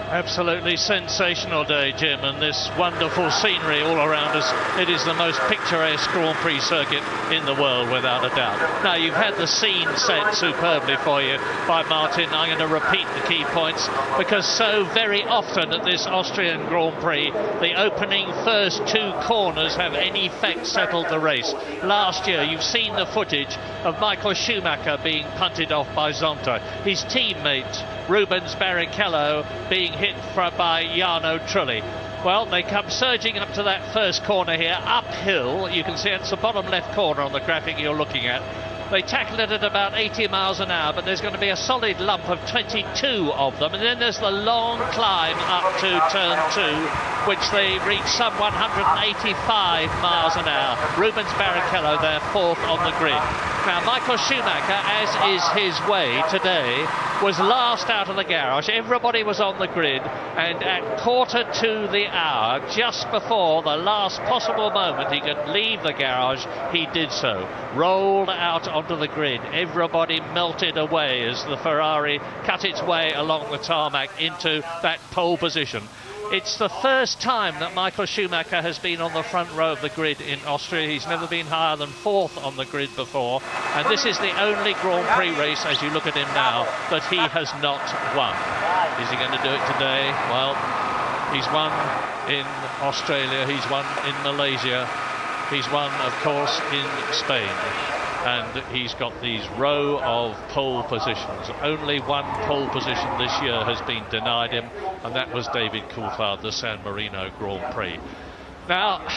Absolutely sensational day, Jim, and this wonderful scenery all around us. It is the most picturesque Grand Prix circuit in the world, without a doubt. Now, you've had the scene set superbly for you by Martin. I'm going to repeat the key points, because so very often at this Austrian Grand Prix, the opening first two corners have in effect settled the race. Last year, you've seen the footage of Michael Schumacher being punted off by Zonta. His teammate, Rubens Barrichello, being hit by Jarno Trulli. Well, they come surging up to that first corner here, uphill. You can see it's the bottom left corner on the graphic you're looking at. They tackle it at about 80 miles an hour, but there's going to be a solid lump of 22 of them. And then there's the long climb up to turn 2, which they reach some 185 miles an hour. Rubens Barrichello there, fourth on the grid. Now, Michael Schumacher, as is his way today, was last out of the garage. Everybody was on the grid, and at quarter to the hour, just before the last possible moment he could leave the garage, he did so. Rolled out onto the grid. Everybody melted away as the Ferrari cut its way along the tarmac into that pole position. It's the first time that Michael Schumacher has been on the front row of the grid in Austria. He's never been higher than fourth on the grid before, and this is the only Grand Prix race, as you look at him now, that he has not won. Is he going to do it today? Well, he's won in Australia, he's won in Malaysia, he's won, of course, in Spain. And he's got these row of pole positions. Only one pole position this year has been denied him, and that was David Coulthard, the San Marino Grand Prix. Now,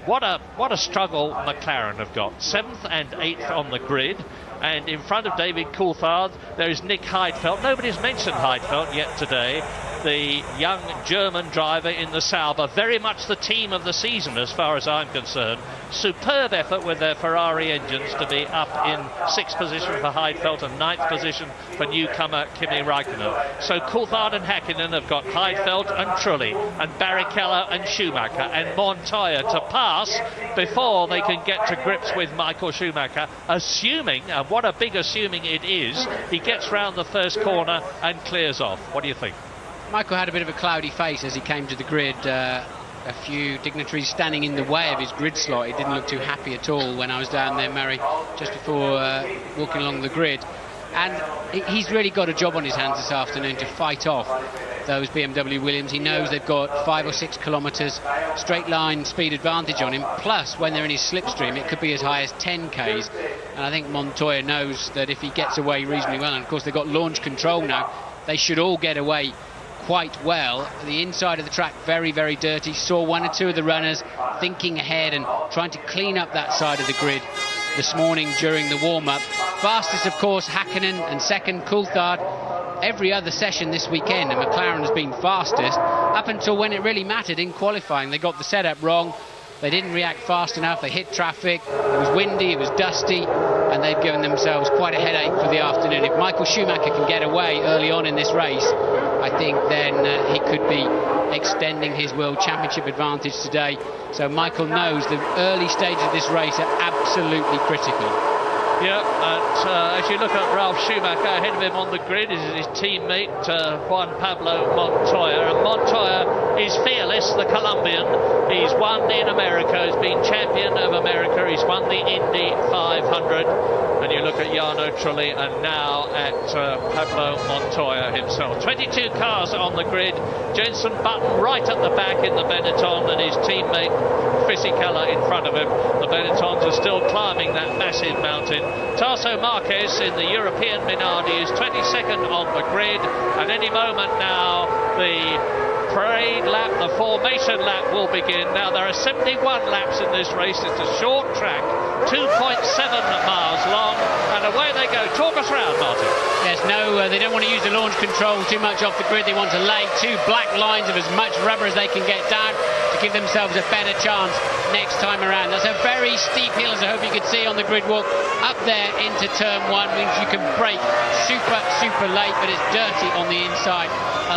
what a struggle McLaren have got. 7th and 8th on the grid, and in front of David Coulthard there is Nick Heidfeld. Nobody's mentioned Heidfeld yet today. The young German driver in the Sauber, very much the team of the season as far as I'm concerned. Superb effort with their Ferrari engines to be up in 6th position for Heidfeld and 9th position for newcomer Kimi Raikkonen. So Coulthard and Häkkinen have got Heidfeld and Trulli and Barrichello and Schumacher and Montoya to pass before they can get to grips with Michael Schumacher, assuming, and what a big assuming it is, he gets round the first corner and clears off. What do you think? Michael had a bit of a cloudy face as he came to the grid. A few dignitaries standing in the way of his grid slot. He didn't look too happy at all when I was down there, Murray, just before walking along the grid. And he's really got a job on his hands this afternoon to fight off those BMW Williams. He knows they've got 5 or 6 kilometres straight line speed advantage on him. Plus, when they're in his slipstream, it could be as high as 10 Ks. And I think Montoya knows that if he gets away reasonably well, and of course they've got launch control now, they should all get away quite well. The inside of the track very, very dirty. Saw one or two of the runners thinking ahead and trying to clean up that side of the grid this morning during the warm-up. Fastest, of course, Häkkinen, and second Coulthard. Every other session this weekend, and McLaren has been fastest up until when it really mattered in qualifying. They got the setup wrong. They didn't react fast enough. They hit traffic. It was windy, it was dusty, and they've given themselves quite a headache for the afternoon. If Michael Schumacher can get away early on in this race, I think then he could be extending his World Championship advantage today. So Michael knows the early stages of this race are absolutely critical. Yeah, and as you look at Ralf Schumacher, ahead of him on the grid is his teammate Juan Pablo Montoya, and Montoya is fearless, the Colombian. He's won in America, he's been champion of America, he's won the Indy 500, and you look at Jarno Trulli and now at Pablo Montoya himself. 22 cars on the grid, Jenson Button right at the back in the Benetton, and his teammate Fisichella in front of him. The Benettons are still climbing that massive mountain. Tasso Marquez in the European Minardi is 22nd on the grid. At any moment now, the parade lap, the formation lap will begin. Now, there are 71 laps in this race. It's a short track, 2.7 miles long, and away they go. Talk us round, Martin. Yes, no, they don't want to use the launch control too much off the grid. They want to lay 2 black lines of as much rubber as they can get down to give themselves a better chance next time around. That's a very steep hill, as I hope you could see on the grid walk. Up there into turn 1 means you can brake super late, but it's dirty on the inside.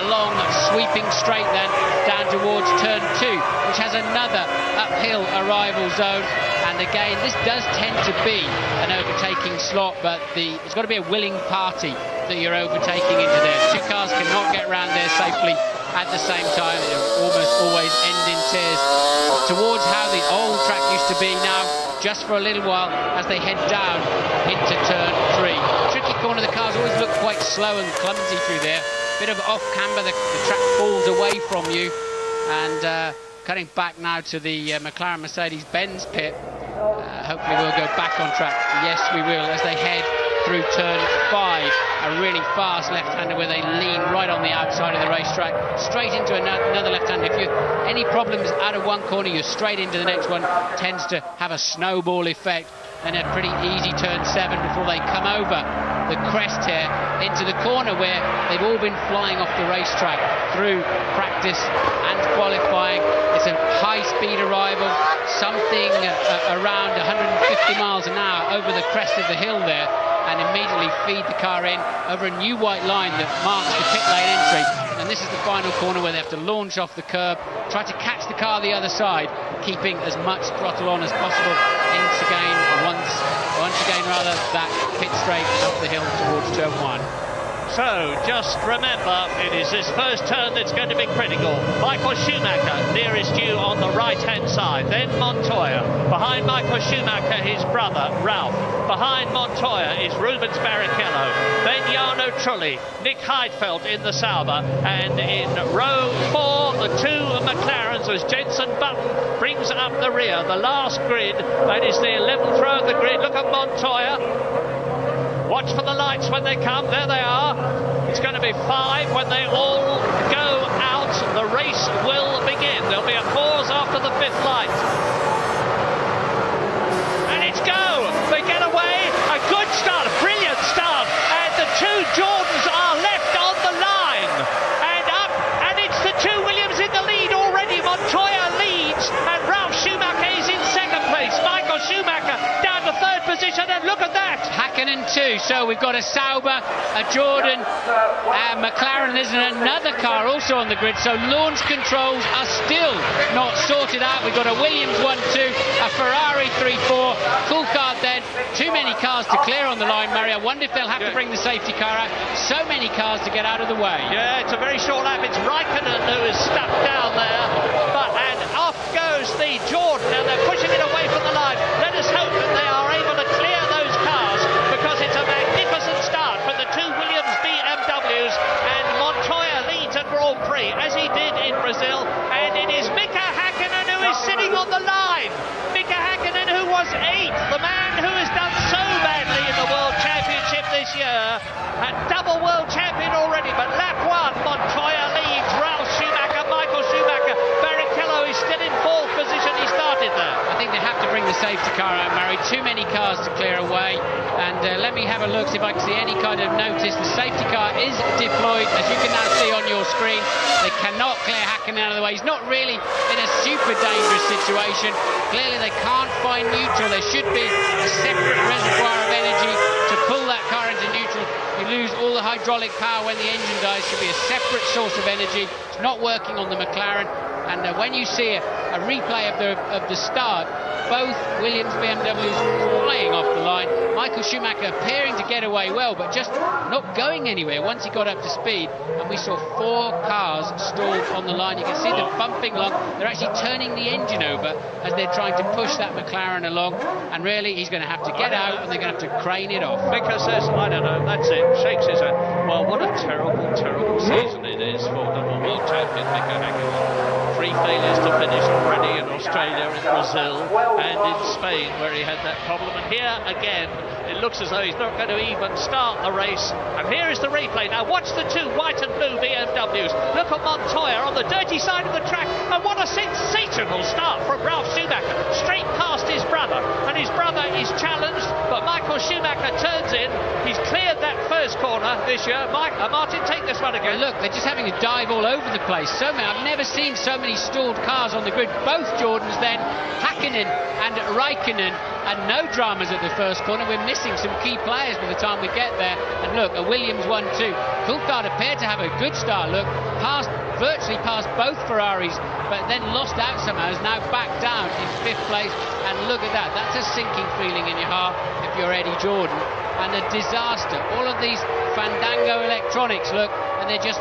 Along sweeping straight then down towards turn 2, which has another uphill arrival zone. And again, this does tend to be an overtaking slot, but it's got to be a willing party that you're overtaking into there. 2 cars cannot get round there safely at the same time. It almost always end in tears towards how the old track used to be now, just for a little while as they head down into turn 3. Tricky corner, the cars always look quite slow and clumsy through there. Bit of off camber, the track falls away from you, and cutting back now to the McLaren Mercedes-Benz pit. Hopefully we'll go back on track. Yes, we will, as they head through turn 5, a really fast left-hander where they lean right on the outside of the racetrack, straight into another left-hander. If you any problems out of one corner, you're straight into the next one. Tends to have a snowball effect, and a pretty easy turn 7 before they come over the crest here into the corner where they've all been flying off the racetrack through practice and qualifying. It's a high-speed arrival, something around 150 miles an hour over the crest of the hill there, and immediately feed the car in over a new white line that marks the pit lane entry. And this is the final corner where they have to launch off the curb, try to catch the car the other side, keeping as much throttle on as possible. Once again that pit straight up the hill towards turn 1. So, just remember, it is this first turn that's going to be critical. Michael Schumacher, nearest you on the right-hand side. Then Montoya. Behind Michael Schumacher, his brother, Ralph. Behind Montoya is Rubens Barrichello. Then Jarno Trulli, Nick Heidfeld in the Sauber. And in row 4, the 2 McLarens as Jenson Button brings up the rear. The last grid, that is the 11th row of the grid. Look at Montoya. Watch for the lights when they come. There they are. It's going to be 5 when they all go out. The race will begin. There'll be a pause after the 5th light. And it's go. They get away. A good start. A brilliant start. And the 2 Jordans are left on the line. And up. And it's the 2 Williams in the lead already. Montoya leads. And Ralf Schumacher is in 2nd place. Michael Schumacher down to 3rd position. And look at that. Hakkinen 2, so we've got a Sauber, a Jordan, a McLaren. There's another car also on the grid, so launch controls are still not sorted out. We've got a Williams 1-2, a Ferrari 3-4, Coulthard then. Too many cars to clear on the line, Murray. I wonder if they'll have to bring the safety car out. So many cars to get out of the way. Yeah, it's a very short lap. It's Raikkonen who is stuck down there, and off goes the Jordan. Now they're pushing it away from the line. Let us hope that they are able to clear those cars, because it's a magnificent start for the 2 Williams BMWs, and Montoya leads at Grand Prix as he did in Brazil, and it is Mika Hakkinen who is sitting on the line. Mika Hakkinen, who was 8th, the man who has done so badly in the World Championship this year, a double World Champion already, but lap 1 Montoya leads. Ralf Schumacher, Michael Schumacher, Barrichello is still in 4th position. He started there. I think they have to bring the safety car out, Murray. Too many cars to clear away. And let me have a look, see if I can see any kind of notice. The safety car is deployed, as you can now see on your screen. They cannot clear Hakkinen out of the way. He's not really in a super dangerous situation. Clearly they can't find neutral. There should be a separate reservoir of energy to pull that car into neutral. You lose all the hydraulic power when the engine dies. Should be a separate source of energy. It's not working on the McLaren. And when you see a replay of the start, both Williams BMWs flying off the line. Michael Schumacher appearing to get away well, but just not going anywhere once he got up to speed. And we saw 4 cars stalled on the line. You can see them bumping along. They're actually turning the engine over as they're trying to push that McLaren along. And really, he's going to have to get out, and they're going to have to crane it off. Mika says, I don't know, that's it. Shakes his head. Well, what a terrible, terrible season it is for the world champion Mika Hakkinen. 3 failures to finish already in Australia, in Brazil, and in Spain, where he had that problem. And here again, it looks as though he's not going to even start the race. And here is the replay. Now watch the 2 white and blue BMWs. Look at Montoya on the dirty side of the track. And what a sensational start from Ralf Schumacher. Straight past his brother. And his brother is challenged, but Michael Schumacher turns in. He's cleared that first corner this year. Martin, take this one again. Look, they're just having to dive all over the place. I've never seen so many stalled cars on the grid. Both Jordans then, Hakkinen and Raikkonen, and no dramas at the first corner. We're missing some key players by the time we get there. And look, a Williams 1-2. Coulthard appeared to have a good start. Look, virtually passed both Ferraris, but then lost out somehow. Is now back down in 5th place. And look at that. That's a sinking feeling in your heart if you're Eddie Jordan. And a disaster. All of these Fandango electronics, look, and they're just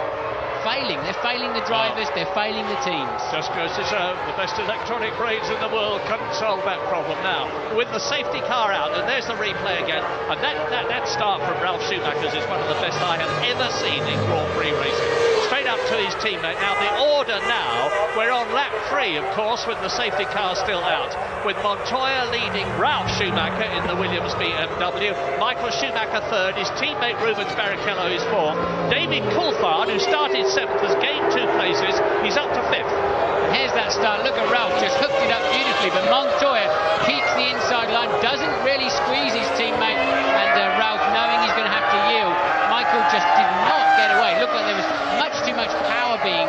failing. They're failing the drivers, they're failing the teams. Just goes to show the best electronic brains in the world couldn't solve that problem. Now, with the safety car out, and there's the replay again, and that start from Ralf Schumacher's is one of the best I have ever seen in Grand Prix racing. Straight up to his teammate. Now, the order now, we're on lap 3, of course, with the safety car still out, with Montoya leading Ralf Schumacher in the Williams BMW, Michael Schumacher third, his teammate Rubens Barrichello is fourth, David Coulthard, who started 7th, has gained 2 places, he's up to 5th. Here's that start. Look at Ralf, just hooked it up beautifully, but Montoya keeps the inside line, doesn't really squeeze his teammate, and Ralf, knowing he's going to have to yield, Michael just did not get away. Looked like there was too much power being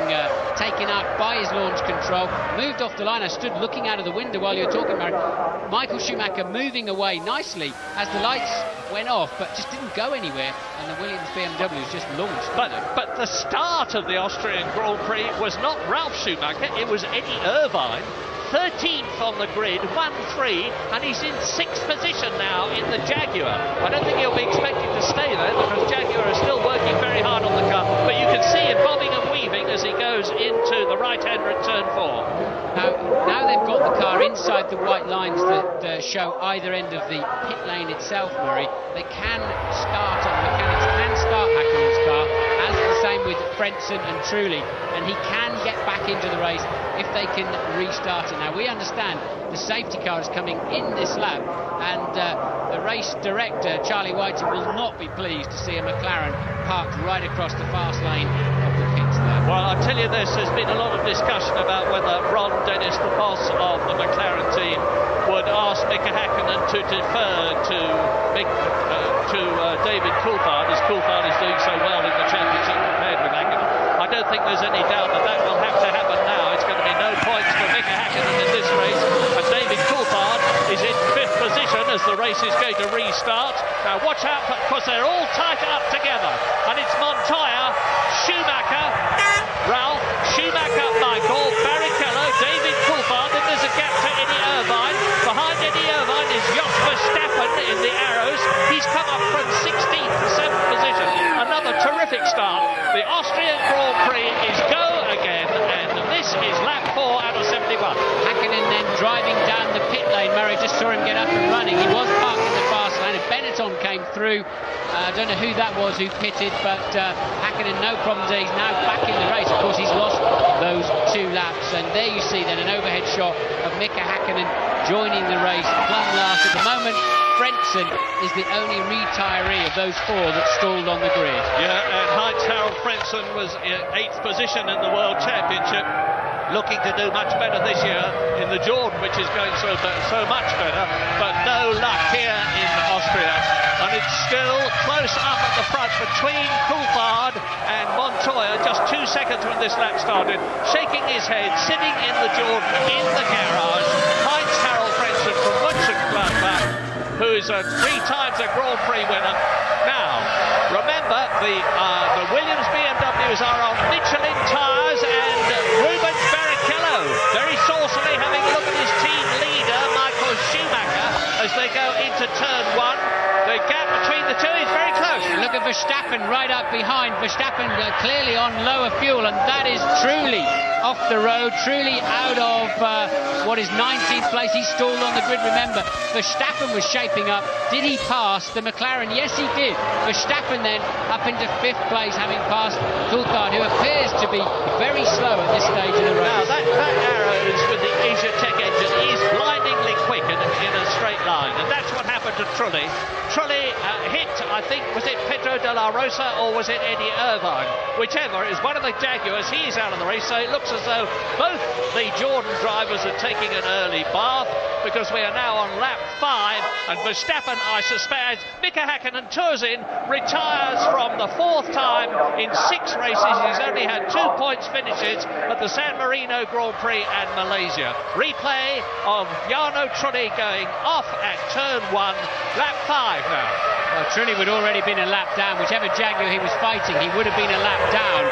taken out by his launch control. Moved off the line. I stood looking out of the window while you were talking about it. Michael Schumacher moving away nicely as the lights went off, but just didn't go anywhere, and the Williams BMWs just launched. But the start of the Austrian Grand Prix was not Ralf Schumacher, it was Eddie Irvine. 13th on the grid, 1-3, and he's in 6th position now in the Jaguar. I don't think he'll be expected to stay there because Jaguar is still working very hard on the car, but you can see him bobbing and weaving as he goes into the right-hander at turn 4. Now they've got the car inside the white lines that show either end of the pit lane itself, Murray. They can start, and the mechanics can start Häkkinen's car, as the same with Frentzen and Trulli, and he can get back into the race if they can restart it. Now, we understand the safety car is coming in this lap, and the race director, Charlie Whiting, will not be pleased to see a McLaren parked right across the fast lane of the pits there. Well, I tell you this, there's been a lot of discussion about whether Ron Dennis, the boss of the McLaren team, would ask Mika Häkkinen to defer to David Coulthard, as Coulthard is doing so well in the championship compared with Häkkinen. I don't think there's any doubt that will have to happen now. It's going to be no points for Mika Häkkinen in this race, and David Coulthard is in 5th position as the race is going to restart. Now watch out, because they're all tied up together, and it's Montoya, Schumacher, Ralf, Schumacher, Michael, Barrichello, David Coulthard, then there's a gap to Eddie Irvine. Behind Eddie Irvine is Jos Verstappen in the arrows. He's come up from 16th to 7th position. Another terrific start. The Austrian Grand Prix is go again, and this is lap 4 out of 71. Häkkinen then driving down the pit lane. Murray just saw him get up and running. He was parked in the fast lane, and Benetton came through. I don't know who that was who pitted, but Häkkinen, no problems there. He's now back in the race. Of course, he's lost those 2 laps, and there you see then an overhead shot of Mika Häkkinen joining the race, plumb last. At the moment, Frentzen is the only retiree of those 4 that stalled on the grid. Yeah, and Heinz-Harald Frentzen was in 8th position in the World Championship, looking to do much better this year in the Jordan, which is going so much better, but no luck here in Austria. And it's still close up at the front between Coulthard and Montoya, just 2 seconds when this lap started, shaking his head, sitting in the Jordan in the garage, Heinz-Harald Frentzen from Mönchengladbach, who is 3 times a Grand Prix winner. Now, remember, the Williams BMWs are on Michelin tyres, and Rubens Barrichello very saucily having a look at his team leader, Michael Schumacher, as they go into turn 1. The gap between the 2 is very close. Look at Verstappen right up behind. Verstappen clearly on lower fuel, and that is truly off the road, truly out of what is 19th place. He stalled on the grid, remember. Verstappen was shaping up. Did he pass the McLaren? Yes, he did. Verstappen then up into 5th place, having passed Coulthard, who appears to be very slow at this stage of the race. Now, that arrow is with the Asia Tech engine. He's blindingly quick in a straight line, and that's what happened to Trulli. Trulli hit, I think, was it Pedro de la Rosa or was it Eddie Irvine? Whichever, is one of the Jaguars. He's out of the race, so it looks as though both the Jordan drivers are taking an early bath, because we are now on lap 5, and Verstappen, I suspect, Mika Häkkinen tours in, retires from the 4th time in 6 races. He's only had 2 points finishes at the San Marino Grand Prix and Malaysia. Replay of Jarno Trulli going off at turn 1, lap 5 now. Well, Trulli would already been a lap down. Whichever Jaguar he was fighting, he would have been a lap down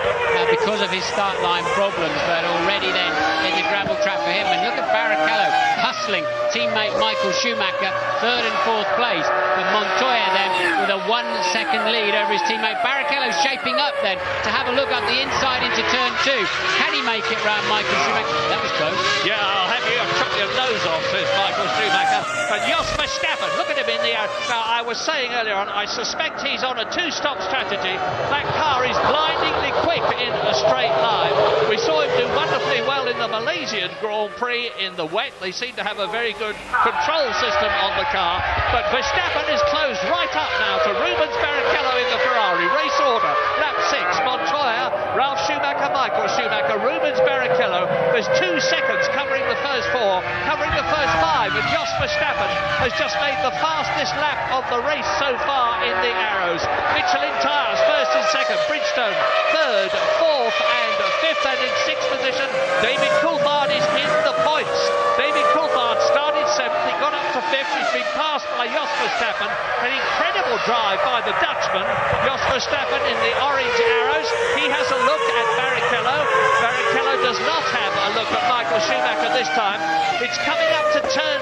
because of his start line problems. But already then in the gravel trap for him. And look at Barrichello hustling teammate Michael Schumacher, 3rd and 4th place. But Montoya then with a 1 second lead over his teammate. Barrichello shaping up then to have a look up the inside into turn 2. Can he make it round Michael Schumacher? That was close. Yeah, I'll have you chop your nose off, says Michael Schumacher. But Jos Verstappen, look at him in the air. Now, I was saying earlier on, I suspect he's on a 2-stop strategy. That car is blindingly quick in a straight line. We saw him do wonderfully well in the Malaysian Grand Prix in the wet. They seem to have a very good control system on the car. But Verstappen is closed right up now to Rubens Barrichello in the Ferrari. Race order, lap 6, Montoya, Ralf Schumacher, Michael Schumacher, Rubens Barrichello. There's 2 seconds covering the first 4, covering the first 5, and Jos Verstappen has just made the fastest lap of the race so far in the Arrows. Michelin tyres, 1st and 2nd, Bridgestone 3rd, 4th and 5th, and in 6th position, David Coulthard is in the points. David Coulthard started 7th, he got up to 5th, he's been passed by Jos Verstappen. An incredible drive by the Dutchman, Jos Verstappen in the orange Arrows. He has a look at Barrichello. Barrichello does not have a look at Michael Schumacher this time. It's coming up to turn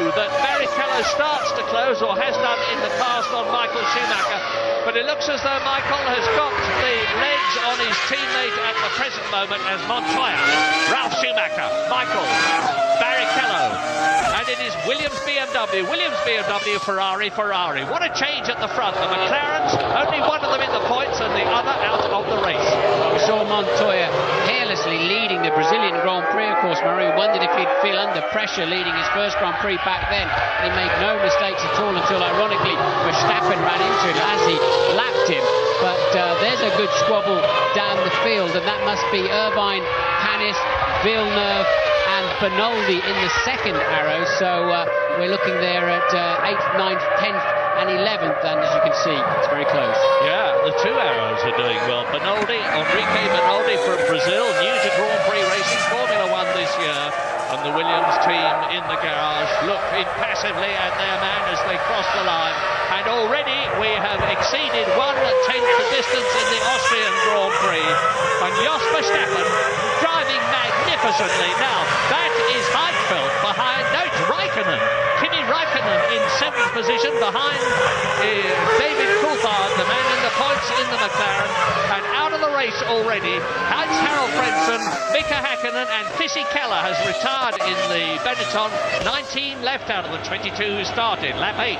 2 that Barrichello starts to close, or has done in the past, on Michael Schumacher. But it looks as though Michael has got the legs on his teammate at the present moment as Montoya, Ralf Schumacher, Michael, Barrichello, and it is Williams BMW, Ferrari. What a change at the front. The McLarens, only one of them in the points and the other out of the race. We saw Montoya carelessly leading the Brazilian Grand Prix, of course. Marie wondered if he'd feel under pressure leading his first Grand Prix back then. He made no mistakes at all until, ironically, Verstappen ran into him as he lapped him. But there's a good squabble down the field, and that must be Irvine, Panis, Villeneuve and Benoldi in the second Arrow. So we're looking there at 8th, 9th, 10th and 11th, and as you can see, it's very close. Yeah, the 2 Arrows are doing well. Enrique Benoldi from Brazil, new to Grand Prix racing, Formula 1 this year. And the Williams team in the garage look impassively at their man as they cross the line. And already we have exceeded 1/10 the distance in the Austrian Grand Prix. And Jos Verstappen driving magnificently. Now, that is Heidfeld behind, no, it's Raikkonen. Kimi Raikkonen in 7th position behind David Coulthard, the man in the points in the McLaren. And out of the race already, Hans-Harald Frentzen, Mika Häkkinen and Fisichella has retired in the Benetton. 19 left out of the 22 who started, lap 8.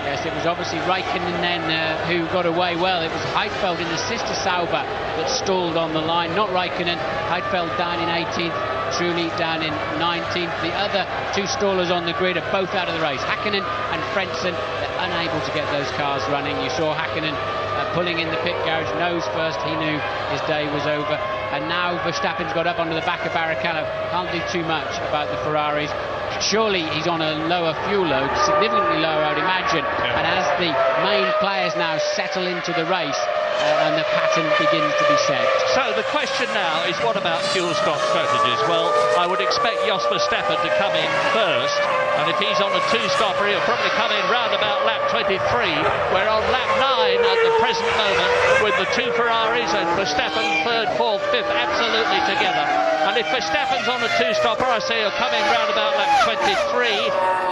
Yes, it was obviously Raikkonen then who got away well. It was Heidfeld in the sister Sauber that stalled on the line, not Raikkonen. Heidfeld down in 18th, Trulli down in 19th. The other 2 stallers on the grid are both out of the race. Häkkinen and Frentzen, they're unable to get those cars running. You saw Häkkinen pulling in the pit garage nose first. He knew his day was over. And now Verstappen's got up onto the back of Barrichello. Can't do too much about the Ferraris. Surely he's on a lower fuel load, significantly lower, I would imagine. Yeah. And as the main players now settle into the race, and the pattern begins to be set. So the question now is, what about fuel stock strategies? Well, I would expect Jos Verstappen to come in first, and if he's on a 2-stopper, he'll probably come in round about lap 23. We're on lap 9 at the present moment with the 2 Ferraris and Verstappen 3rd, 4th, 5th absolutely together. And if Verstappen's on a 2-stopper, I say he'll come in round about lap 23.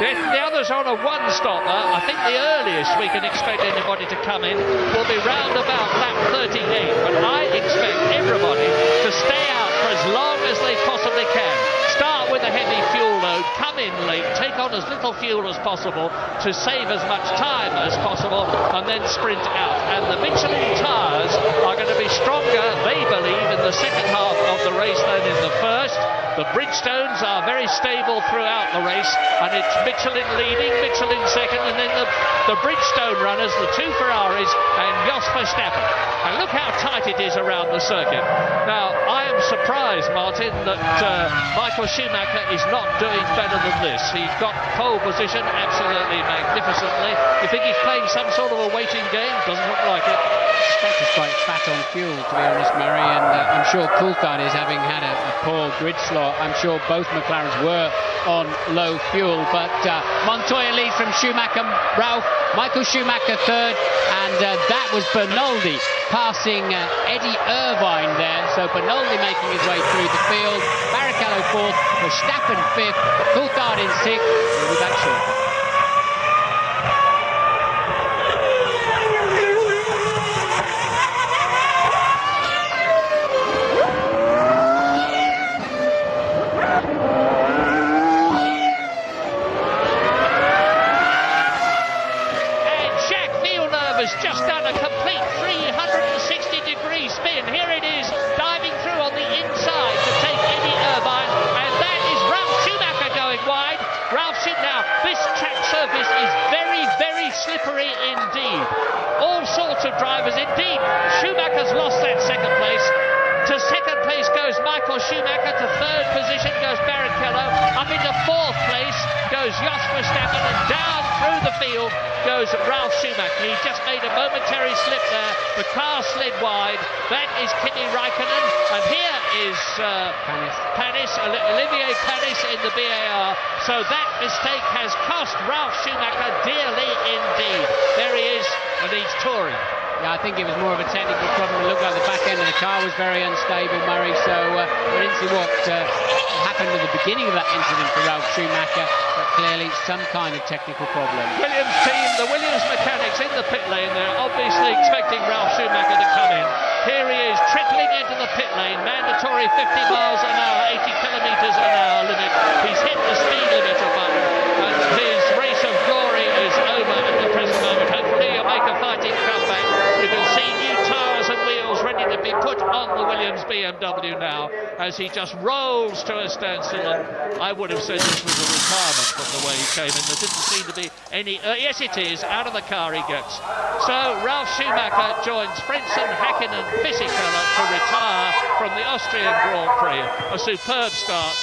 If the others are on a 1-stopper, I think the earliest we can expect anybody to come in will be round about lap 38. But I expect everybody to stay out for as long as they possibly can. Start with a heavy fuel load, come in late, take on as little fuel as possible to save as much time as possible, and then sprint out. And the Michelin tyres are going to be stronger, they believe, in the second half of the race than in the first. The Bridgestones are very stable throughout the race, and it's Michelin leading, Michelin second, and then the Bridgestone runners, the 2 Ferraris, and Jos Verstappen. And look how tight it is around the circuit. Now, I am surprised, Martin, that Michael Schumacher is not doing better than this. He got pole position absolutely magnificently. You think he's playing some sort of a waiting game? Doesn't look like it. That is quite fat on fuel, to be honest, Murray, and I'm sure Coulthard is having had a poor grid slot. I'm sure both McLarens were on low fuel, but Montoya leads from Schumacher, Ralph, Michael Schumacher third, and that was Bernoldi passing Eddie Irvine there. So Bernoldi making his way through the field, Barrichello fourth, Verstappen fifth, Coulthard in sixth. We'll be back shortly. Just done a complete 360-degree spin. Here it is, diving through on the inside to take Eddie Irvine, and that is Ralf Schumacher going wide. Now, this track surface is very, very slippery indeed. All sorts of drivers, indeed. Schumacher's lost that second place. To second place goes Michael Schumacher, to third position goes Barrichello, up into fourth place goes Jos Verstappen, and down through the field goes Ralf Schumacher. He just made a momentary slip there. The car slid wide. That is Kimi Raikkonen, and here is Olivier Panis in the BAR. So that mistake has cost Ralf Schumacher dearly indeed. There he is, and he's touring. Yeah, I think it was more of a technical problem. It looked like the back end of the car was very unstable, Murray, so we didn't see what happened at the beginning of that incident for Ralf Schumacher, but clearly some kind of technical problem. Williams team, the Williams mechanics in the pit lane, they're obviously expecting Ralf Schumacher to come in. Here he is, trickling into the pit lane, mandatory 50 miles an hour, 80 kilometres an hour limit. He's hit the speed limiter button, and his race of glory is over at the present moment. Hopefully he'll make a fighting comeback. You can see new tyres and wheels ready to be put on the Williams BMW now as he just rolls to a standstill. And I would have said this was a retirement from the way he came in. There didn't seem to be any... yes, it is. Out of the car he gets. So Ralf Schumacher joins Frentzen, Hakkinen and Fisichella to retire from the Austrian Grand Prix. A superb start,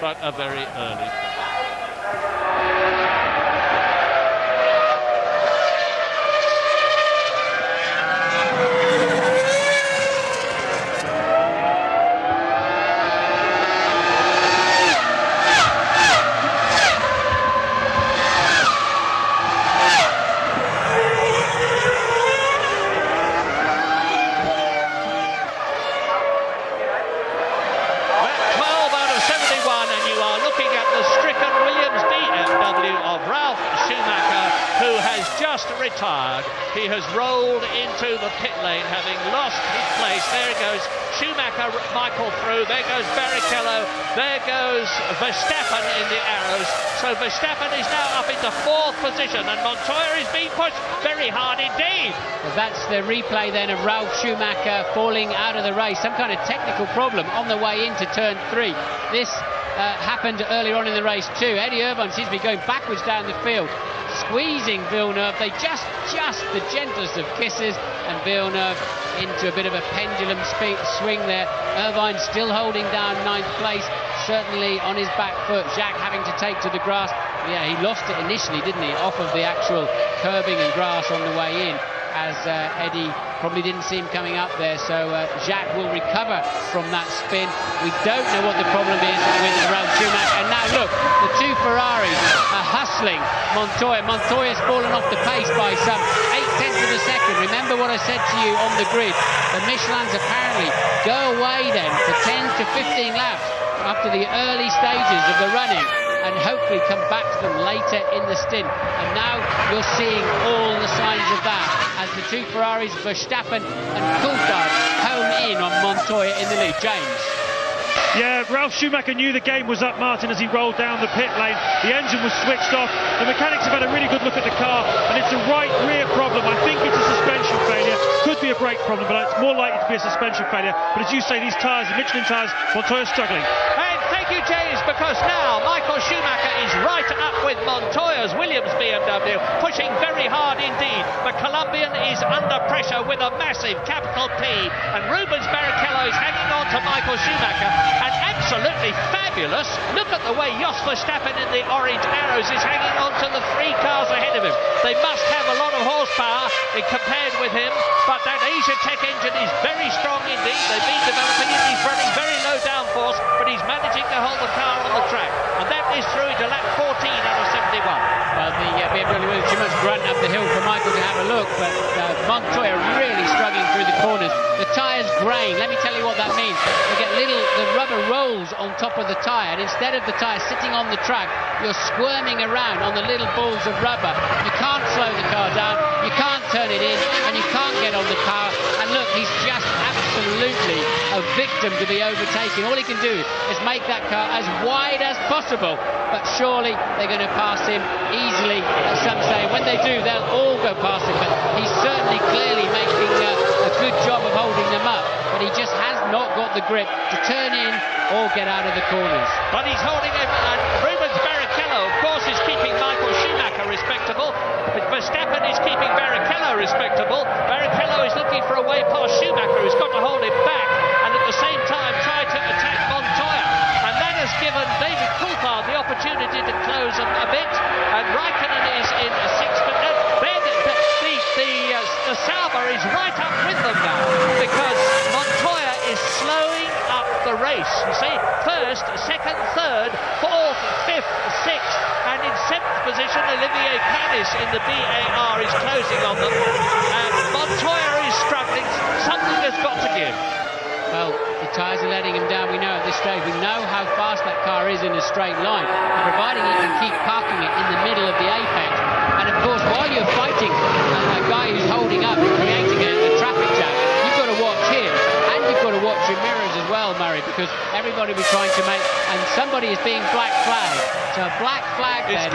but a very early finish. Retired. He has rolled into the pit lane, having lost his place. There he goes, Schumacher, Michael through. There goes Barrichello. There goes Verstappen in the arrows. So Verstappen is now up into fourth position, and Montoya is being pushed very hard indeed. Well, that's the replay then of Ralf Schumacher falling out of the race. Some kind of technical problem on the way into turn 3. This happened earlier on in the race too. Eddie Irvine seems to be going backwards down the field, squeezing Villeneuve. They just the gentlest of kisses, and Villeneuve into a bit of a pendulum swing there. Irvine still holding down 9th place, certainly on his back foot. Jacques having to take to the grass. Yeah, he lost it initially, didn't he, off of the actual curbing and grass on the way in, as Eddie probably didn't see him coming up there. So Jacques will recover from that spin. We don't know what the problem is with Ralf Schumacher. And now look, the two Ferraris are hustling Montoya. Montoya's fallen off the pace by some 0.8 of a second. Remember what I said to you on the grid. The Michelins apparently go away then for 10 to 15 laps after the early stages of the running, and hopefully come back to them later in the stint. And now you're seeing all the signs of that as the two Ferraris, Verstappen and Coulthard, home in on Montoya in the lead. James. Yeah, Ralf Schumacher knew the game was up, Martin, as he rolled down the pit lane. The engine was switched off. The mechanics have had a really good look at the car, and it's a right rear problem. I think it's a suspension failure. Could be a brake problem, but it's more likely to be a suspension failure. But as you say, these tyres, the Michelin tyres, Montoya's struggling. And thank you, James, because now Michael Schumacher is right up with Montoya's Williams BMW, pushing very hard indeed. The Colombian is under pressure with a massive capital P, and Rubens Barrichello is hanging on to Michael Schumacher. And absolutely fabulous. Look at the way Jos Verstappen in the orange arrows is hanging on to the 3 cars ahead of him. They must have a lot of horsepower. compared with him, but that Asia Tech engine is very strong indeed. They've been developing it. He's running very low downforce, but he's managing to hold the car on the track, and that is through to lap 14 out of 71. Well, the BMW was too much grunt up the hill for Michael to have a look, but Montoya really struggling through the corners. The tyre's greying. Let me tell you what that means. You get the rubber rolls on top of the tyre, and instead of the tyre sitting on the track, you're squirming around on the little balls of rubber. You can't slow the car down, you can't turn it in, and you can't get on the power. And look, he's just absolutely a victim to be overtaken. All he can do is make that car as wide as possible, but surely they're going to pass him easily, as some say. When they do, they'll all go past him, but he's certainly clearly making a good job of holding them up, but he just has not got the grip to turn in or get out of the corners. But he's holding him, and Rubens Barrichello, of course, is keeping Michael Schumacher respectable, but Verstappen is keeping Barrichello respectable. Barrichello is looking for a way past Schumacher, who's got to hold him back, and at the same time try to attack Montoya. And that has given David Coulthard the opportunity to close a bit, and Raikkonen is in a sixth. But the Sauber is right up with them now, because Montoya is slowing up the race. You see, first, second, third, fourth, fifth, sixth, and in seventh position, Olivier Panis in the BAR is closing on them. And Montoya is struggling. Something has got to give. Well, the tyres are letting him down. We know at this stage, we know how fast that car is in a straight line, and providing he can keep parking it in the middle of the apex. And of course, while you're fighting a guy who's holding up and creating a traffic jam, you've got to watch him, and you've got to watch your mirrors as well, Murray, because everybody will be trying to make, and somebody is being black flagged. So a black flag it's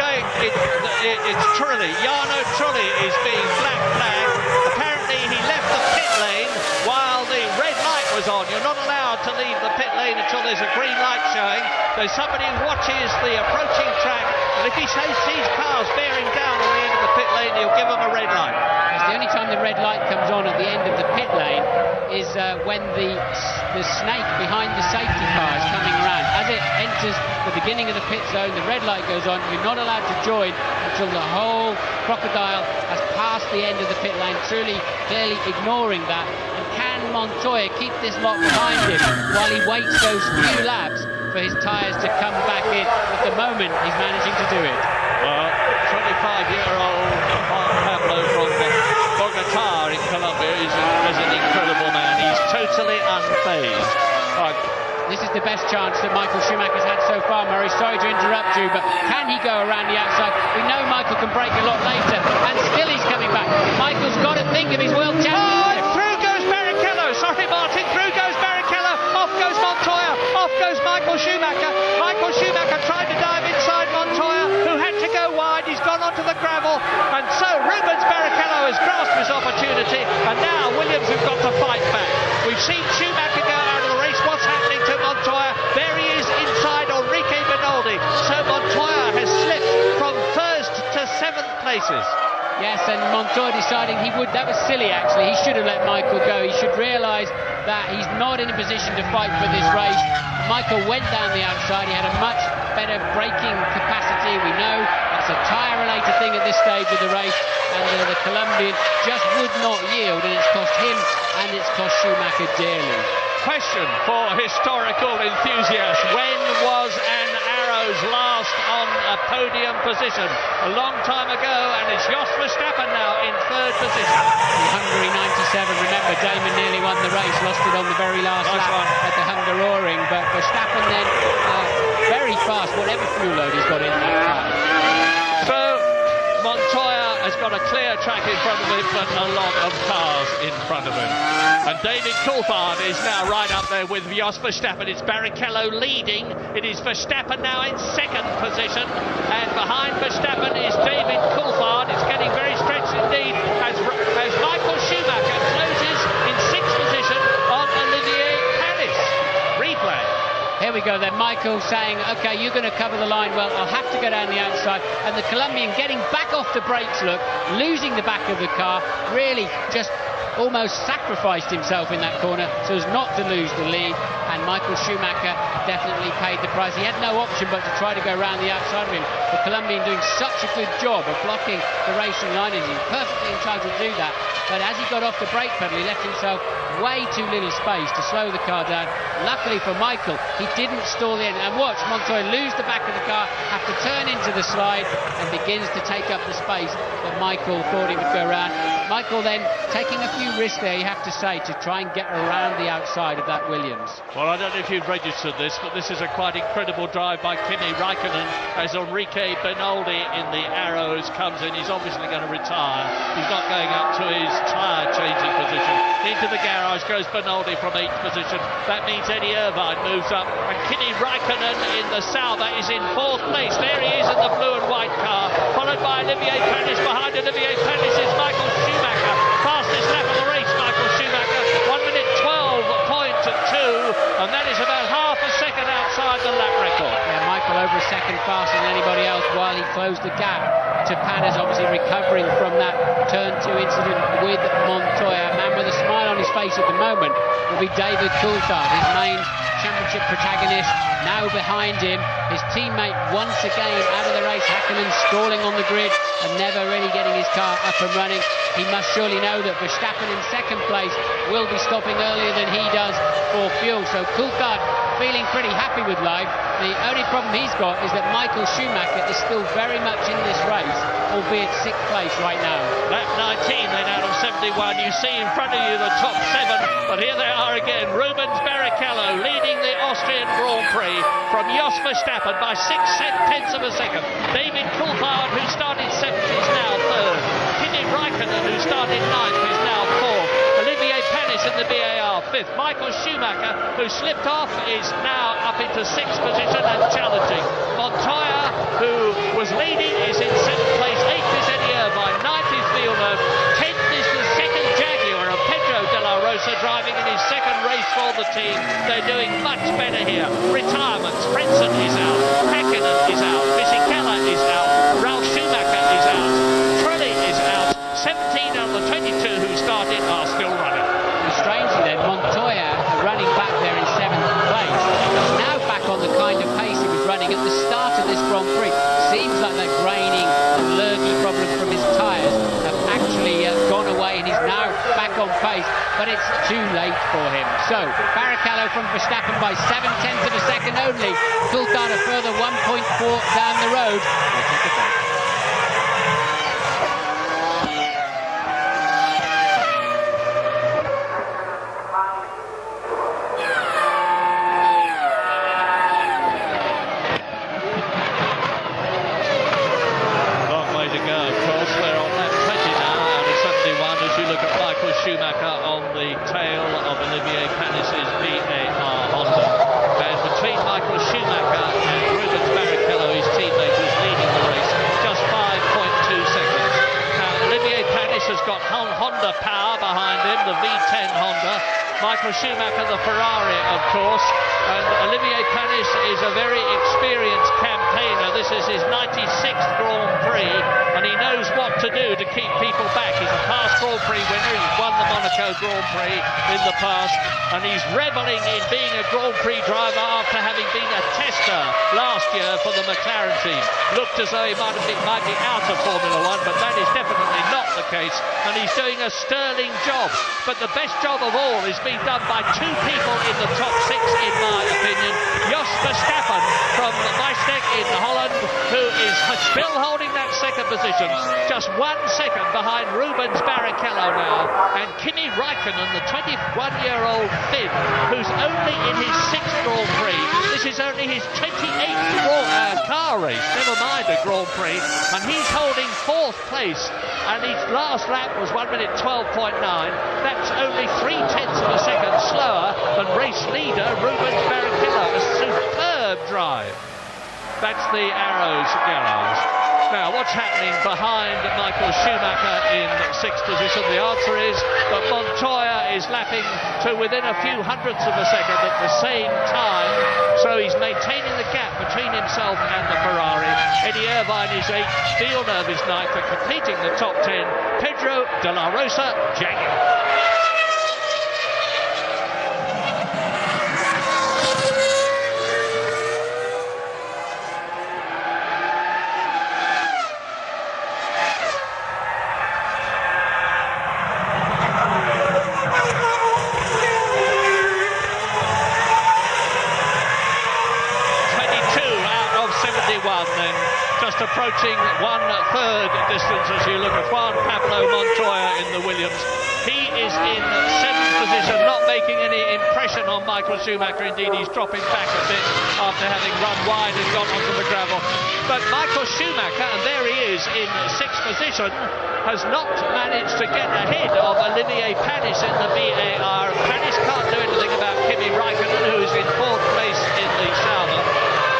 Trulli. Jarno Trulli is being black flagged. Apparently he left the pit lane while the red light was on. You're not allowed to leave the pit lane until there's a green light showing. There's somebody who watches the approaching track, and if he sees cars bearing down on the end of the pit lane, he'll give them a red light. It's the only time the red light comes on at the end of the pit lane is when the snake behind the safety car is coming around. As it enters the beginning of the pit zone, the red light goes on. You're not allowed to join until the whole crocodile has passed the end of the pit lane, truly clearly ignoring that. And can Montoya keep this lot behind him while he waits those few laps for his tyres to come back in? At the moment, he's managing to do it. Well, 25-year-old Juan Pablo from Bogotá in Colombia is an incredible man. He's totally unfazed. This is the best chance that Michael Schumacher's had so far, Murray. Sorry to interrupt you, but can he go around the outside? We know Michael can brake a lot later, and still he's coming back. Michael's got to think of his world championship. Oh, through goes Barrichello. Sorry, Martin. Through goes Barrichello. Off goes Montoya. Off goes Michael Schumacher. Michael Schumacher tried to dive inside Montoya, who had to go wide. He's gone onto the gravel, and so Rubens Barrichello has grasped his opportunity, and now Williams have got to fight back. We've seen Schumacher go out of the race. What's happening to Montoya? There he is inside Enrique Benoldi. So Montoya has slipped from first to seventh places. Yes, and Montoya deciding he would. That was silly, actually. He should have let Michael go. He should realise that he's not in a position to fight for this race. Michael went down the outside. He had a much better braking capacity. We know that's a tyre-related thing at this stage of the race, and the Colombian just would not yield, and it's cost him and it's cost Schumacher dearly. Question for historical enthusiasts: when was an Arrows last on a podium position? A long time ago, and it's Jos Verstappen now in third position. In Hungary 97, remember, Damon nearly won the race, lost it on the very last lap at the Hungaroring, but Verstappen then very fast, whatever fuel load he's got in that car. So Montoya has got a clear track in front of him, but a lot of cars in front of him. And David Coulthard is now right up there with Jos Verstappen. It's Barrichello leading. It is Verstappen now in second position. And behind Verstappen is David Coulthard. It's getting very stretched indeed as Michael Schumacher closes in sixth position on Olivier Panis. Replay. Here we go then, Michael saying, OK, you're going to cover the line. Well, I'll have to go down the outside. And the Colombian getting back off the brakes, look, losing the back of the car, really just almost sacrificed himself in that corner so as not to lose the lead. And and Michael Schumacher definitely paid the price. He had no option but to try to go around the outside of him. The Colombian doing such a good job of blocking the racing line, and he's perfectly entitled to do that. But as he got off the brake pedal, he left himself way too little space to slow the car down. Luckily for Michael, he didn't stall in. And watch Montoya lose the back of the car, have to turn into the slide, and begins to take up the space that Michael thought he would go around. Michael then taking a few risks there, you have to say, to try and get around the outside of that Williams. Well, I don't know if you've registered this, but this is a quite incredible drive by Kimi Raikkonen as Enrique Bernoldi in the arrows comes in. He's obviously going to retire. He's not going up to his tyre changing position. Into the garage goes Bernoldi from 8th position. That means Eddie Irvine moves up, and Kimi Raikkonen in the Sauber is in 4th place. There he is in the blue and white car, followed by Olivier Panis. Behind Olivier Panis is Michael Schumacher. Fastest lap of the race, Michael Schumacher, 1 minute 12.2, and that is about half a second outside the lap record. Yeah, Michael over a second faster than anybody else while he closed the gap to Panis, obviously recovering from that turn 2 incident with Montoya. A man with a smile on his face at the moment will be David Coulthard, his main championship protagonist, now behind him. His teammate once again out of the race, Häkkinen stalling on the grid and never really getting his car up and running. He must surely know that Verstappen in 2nd place will be stopping earlier than he does for fuel. So Coulthard feeling pretty happy with life. The only problem he's got is that Michael Schumacher is still very much in this race, albeit 6th place right now. Lap 19 then out of 71. You see in front of you the top 7, but here they are again. Rubens Barrichello leading the Austrian Grand Prix from Jos Verstappen by 6/10 of a second. David Coulthard, who started 7th, is now 3rd. Kimi Raikkonen, who started 9th, is now 4th. Olivier Panis in the BAR 5th. Michael Schumacher, who slipped off, is now up into 6th position and challenging. Montoya, who was leading, is in 7th place. 8th is Eddie Irvine. 9th is Villeneuve. 10th is the 2nd Jaguar of Pedro de la Rosa, driving in his 2nd race for the team. They're doing much better here. Retirements. Frentzen is out. Häkkinen is out. Fisichella is out. Ralf Schumacher is out. Trulli is out. 17 out of the 22 who started are still running. And strangely then, Montoya running back there in 7th place. He's now back on the kind of pace he was running at the start of this Grand Prix. Seems like that graining and lurgy problem from his tyres have actually gone away, and he's now back on pace, but it's too late for him. So Barrichello from Verstappen by 7/10 of a second only. Coulthard a further 1.4 down the road. We'll take a break. Schumacher on the tail of Olivier Panis's BAR Honda. And between Michael Schumacher and Rubens Barrichello, his teammate, who's leading the race, just 5.2 seconds. Now, Olivier Panis has got Honda power behind him, the V10 Honda. Michael Schumacher, the Ferrari, of course. And Olivier Panis is a very experienced campaigner. This is his 96th Grand Prix, and he knows what to do to keep people back. He's a past Grand Prix winner. He's won the Monaco Grand Prix in the past, and he's reveling in being a Grand Prix driver after having been a tester last year for the McLaren team. Looked as though he might be out of Formula One, but that is definitely not the case, and he's doing a sterling job. But the best job of all is being done by 2 people in the top 6, in my opinion. Jos Verstappen from Weissneck in Holland, who is still holding that 2nd position, just 1 second behind Rubens Barrichello now, and Kimi Raikkonen, the 21-year-old Finn, who's only in his 6th Grand Prix. This is only his 28th car race, never mind a Grand Prix, and he's holding 4th place, and his last lap was 1 minute 12.9. That's only 0.3 of a second slower than race leader Rubens Barrichello. A superb drive. That's the Arrows garage. Now, what's happening behind Michael Schumacher in 6th position? The answer is that Montoya is lapping to within a few hundredths of a second at the same time, so he's maintaining the gap between himself and the Ferrari. Eddie Irvine is 8th, Villeneuve is 9th, and completing the top 10, Pedro de la Rosa, Jaguar. approaching 1/3 distance as you look at Juan Pablo Montoya in the Williams. He is in 7th position, not making any impression on Michael Schumacher. Indeed, he's dropping back a bit after having run wide and gone onto the gravel. But Michael Schumacher, and there he is in 6th position, has not managed to get ahead of Olivier Panis in the VAR. Panis can't do anything about Kimi Raikkonen, who's in 4th place in the Sauber.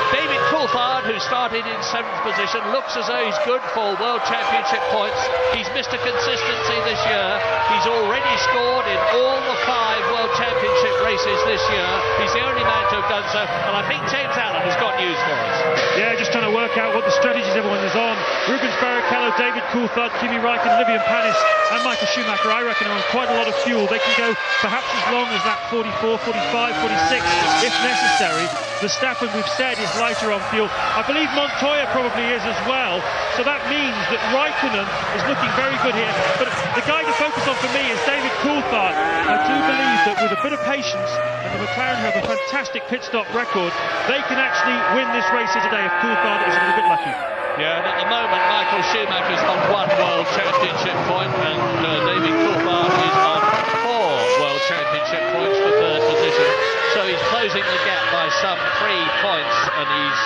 David Coulthard, who started in 7th position, looks as though he's good for World Championship points. He's Mr. Consistency this year. He's already scored in all the 5 World Championship races this year. He's the only man to have done so, and I think James Allen has got news for us. Yeah, just trying to work out what the strategies everyone is on. Rubens Barrichello, David Coulthard, Kimi Raikkonen, Olivier Panis and Michael Schumacher, I reckon, are on quite a lot of fuel. They can go perhaps as long as that 44, 45, 46 if necessary. Verstappen, we've said, is lighter on fuel. I believe Montoya probably is as well. So that means that Raikkonen is looking very good here. But the guy to focus on for me is David Coulthard. I do believe that with a bit of patience, and the McLaren have a fantastic pit stop record, they can actually win this race here today if Coulthard is a little bit lucky. Yeah, and at the moment Michael Schumacher's on 1 World Championship point, and David Coulthard is on 4 World Championship points for 3rd position. So he's closing the gap by some 3 points, and he's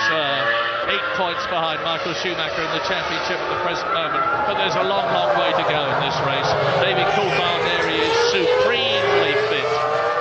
8 points behind Michael Schumacher in the championship at the present moment. But there's a long, long way to go in this race. David Coulthard, there he is, supremely fit.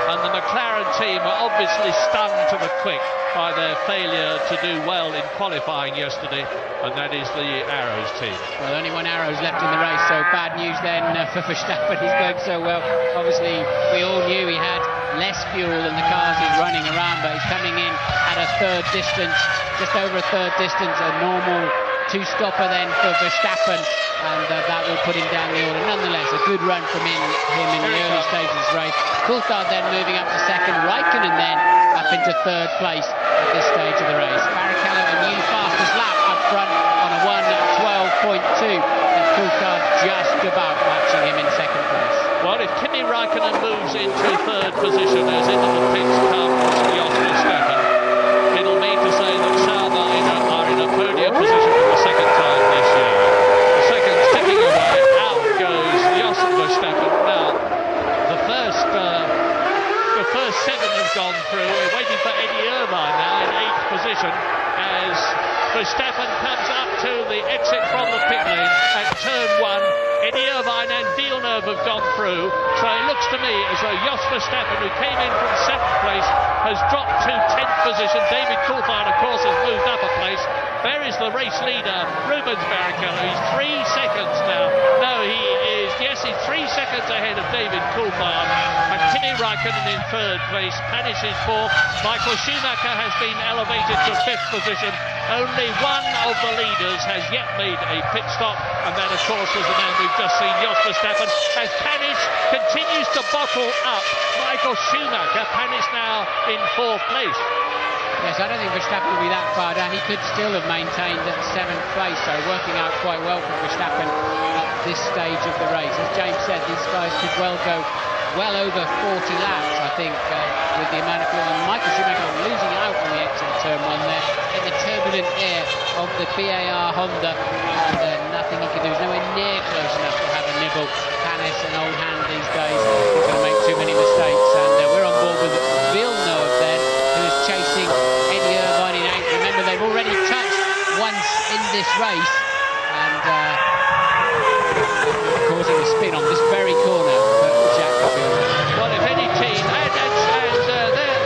And the McLaren team are obviously stung to the quick by their failure to do well in qualifying yesterday, and that is the Arrows team. Well, only 1 Arrows left in the race, so bad news then for Verstappen. He's going so well. Obviously, we all knew he had less fuel than the cars he's running around, but he's coming in at a 3rd distance, just over a 3rd distance, a normal 2-stopper then for Verstappen, and that will put him down the order. Nonetheless, a good run from him in the early stages of the race. Coulthard then moving up to 2nd, Raikkonen then up into 3rd place at this stage of the race. Barrichello, a new fastest lap up front on a 1:12.2, and Coulthard just about matching him in 2nd place. Well, if Kimi Raikkonen moves into 3rd position as into the pits comes Jos Verstappen, it'll mean to say that Sauber are in a podium position for the 2nd time this year. The second's ticking away, out goes Jos Verstappen. Now, the first 7 have gone through. We're waiting for Eddie Irvine now in 8th position as Verstappen comes up to the exit from the pit lane at turn 1. Eddie Irvine and Villeneuve have gone through, so it looks to me as though Jos Verstappen, who came in from 7th place, has dropped to 10th position. David Coulthard, of course, has moved up a place. There is the race leader, Rubens Barrichello. He's 3 seconds now. No, he's 3 seconds ahead of David Coulthard. And Kimi Raikkonen in 3rd place. Panis is 4th. Michael Schumacher has been elevated to 5th position. Only one of the leaders has yet made a pit stop, and that, of course, was the man we've just seen, Jos Verstappen, as Panis continues to bottle up Michael Schumacher. Panis now in 4th place. Yes, I don't think Verstappen will be that far down. He could still have maintained at 7th place, so working out quite well for Verstappen at this stage of the race. As James said, these guys could well go well over 40 laps, I think, with the amount of fuel. And Michael Schumacher losing out on the exit of turn 1 there in the turbulent air of the VAR Honda, and nothing he can do. He's nowhere near close enough to have a nibble. Panis, an old hand these days, not going to make too many mistakes. And we're on board with Villeneuve then, who is chasing Eddie Irvine in 8th. Remember, they've already touched once in this race, and causing a spin on this very corner for Jack Villeneuve. Well, if any team, and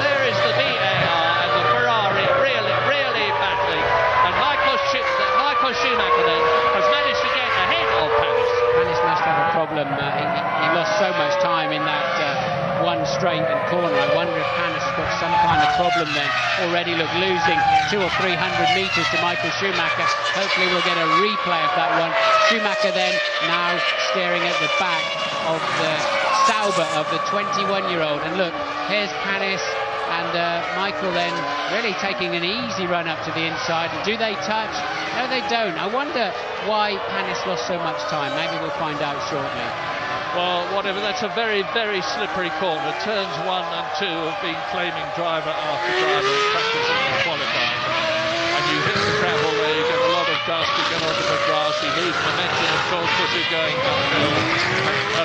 there is the VAR and the Ferrari really battling, and Michael Schumacher then has managed to get ahead of Panis. Panis must have a problem. He lost so much time in that one straightened corner. I wonder if Panis has got some kind of problem then. Already losing 200 or 300 metres to Michael Schumacher. Hopefully we'll get a replay of that one. Schumacher then now staring at the back of the Sauber of the 21-year-old. And look, here's Panis and Michael then really taking an easy run up to the inside. And do they touch? No, they don't. I wonder why Panis lost so much time. Maybe we'll find out shortly. Well, whatever, that's a very, very slippery corner. Turns 1 and 2 have been claiming driver after driver practicing and qualifying. And you hit the gravel there, you get a lot of starts to get onto the grass. He loses momentum, of course, because he's going uphill.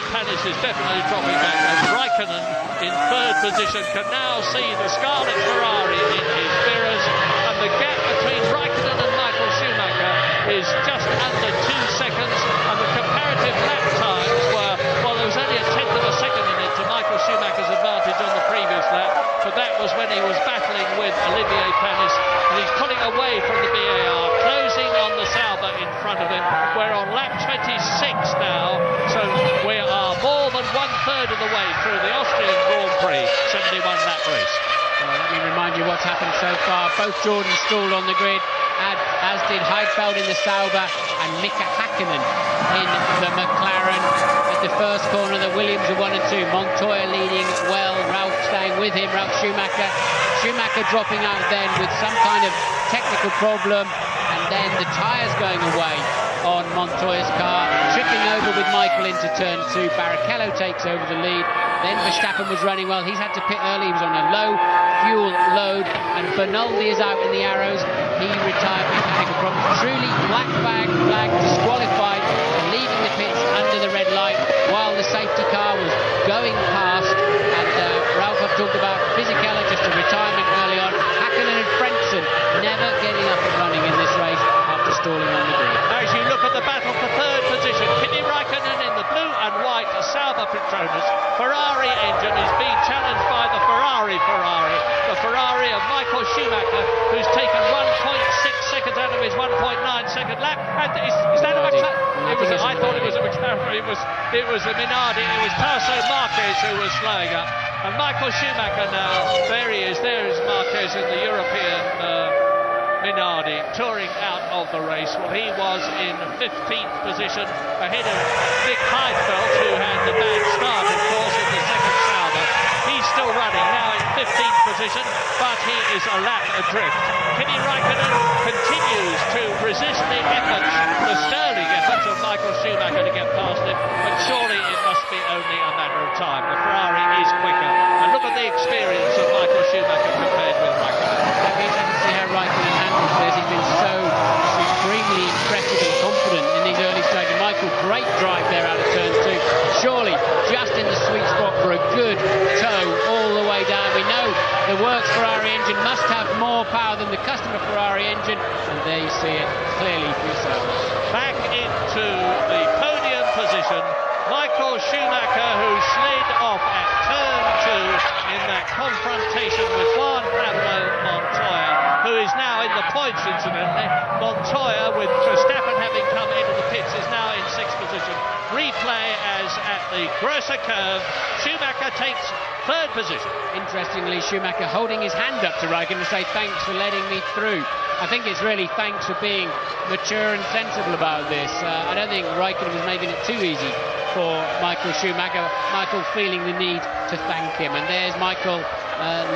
Panis is definitely dropping back, and Raikkonen in third position can now see the Scarlet Ferrari in his mirrors, and the gap between Raikkonen and Michael Schumacher is just under 2 seconds, and the comparative lap times were, well, there was only a tenth of a second in it to Michael Schumacher's advantage on the previous lap, but that was when he was battling with Olivier Panis, and he's pulling away from the BAR, closing on the Sauber in front of him. We're on lap 26 now, so we are more than 1/3 of the way through the Austrian Grand Prix 71 lap race. Let me remind you what's happened so far. Both Jordan stalled on the grid, as did Heidfeld in the Sauber and Mika Hakkinen in the McLaren. At the first corner, the Williams are 1 and 2. Montoya leading well, Ralph staying with him, Ralph Schumacher. Schumacher dropping out then with some kind of technical problem, and then the tyres going away on Montoya's car, tripping over with Michael into turn 2. Barrichello takes over the lead. Then Verstappen was running well. He's had to pit early. He was on a low fuel load, and Bernoldi is out in the arrows. He retired mechanical problems. Truly black flag disqualified, leaving the pits under the red light while the safety car was going past. And Ralph have talked about Fisichella, just a retirement early on. Hakkinen and Frentzen never getting up and running in this race after stalling on the grid. As you look at the battle for third position, Kimi Raikkonen in the blue and white Sauber Petronas Ferrari engine is being challenged by the Ferrari, the Ferrari of Michael Schumacher, who's taken 1.6 seconds out of his 1.9 second lap. And is that a McLaren? I thought it was a McLaren. It was a Minardi. It was Tasso Marquez who was slowing up. And Michael Schumacher now, there he is. There is Marquez in the European Minardi, touring out of the race. Well, he was in 15th position ahead of Nick Heidfeld, who had the bad start, of course, in the second Sauber. He's still running now in 15th position, but he is a lap adrift. Kimi Raikkonen continues to resist the efforts, the sterling efforts of Michael Schumacher to get past him, but surely it must be only a matter of time. The Ferrari is quicker, and look at the experience of Michael Schumacher compared with Raikkonen. I'd be interested to see how Raikkonen handles this. He's been so supremely impressive and confident in these early stages. Michael, great drive there out of turn 2. Surely just in the sweet spot for a good tow all the way down. We know the works Ferrari engine must have more power than the customer Ferrari engine, and there you see it clearly for yourselves. Back into the podium position, Michael Schumacher, who slid off at turn 2 in that confrontation with Juan Pablo Montoya, who is now in the points, incidentally. Montoya, with Verstappen having come into the pits, is now in 6th position. Replay as at the Grosser curve, Schumacher takes 3rd position. Interestingly, Schumacher holding his hand up to Raikkonen to say thanks for letting me through. I think it's really thanks for being mature and sensible about this. I don't think Raikkonen was making it too easy for Michael Schumacher. Michael feeling the need to thank him, and there's Michael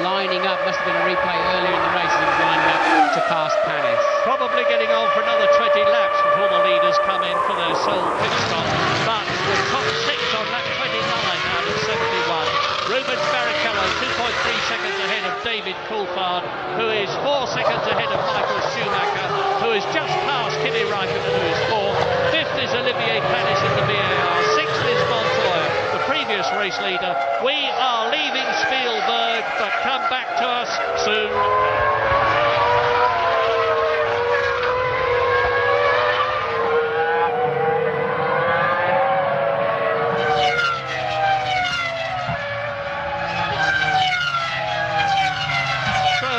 lining up. Must have been a replay earlier in the race. He was lining up to pass Panis. Probably getting on for another 20 laps before the leaders come in for their sole pit stop. But the top 6 on lap 29 out of 71. Rubens Barrichello 2.3 seconds ahead of David Coulthard, who is 4 seconds ahead of Michael Schumacher, who is just past Kimi Raikkonen, who is 4th. 5th is Olivier Panis in the BAR. 6th is Montoya, the previous race leader. We are leaving Spielberg, but come back to us soon.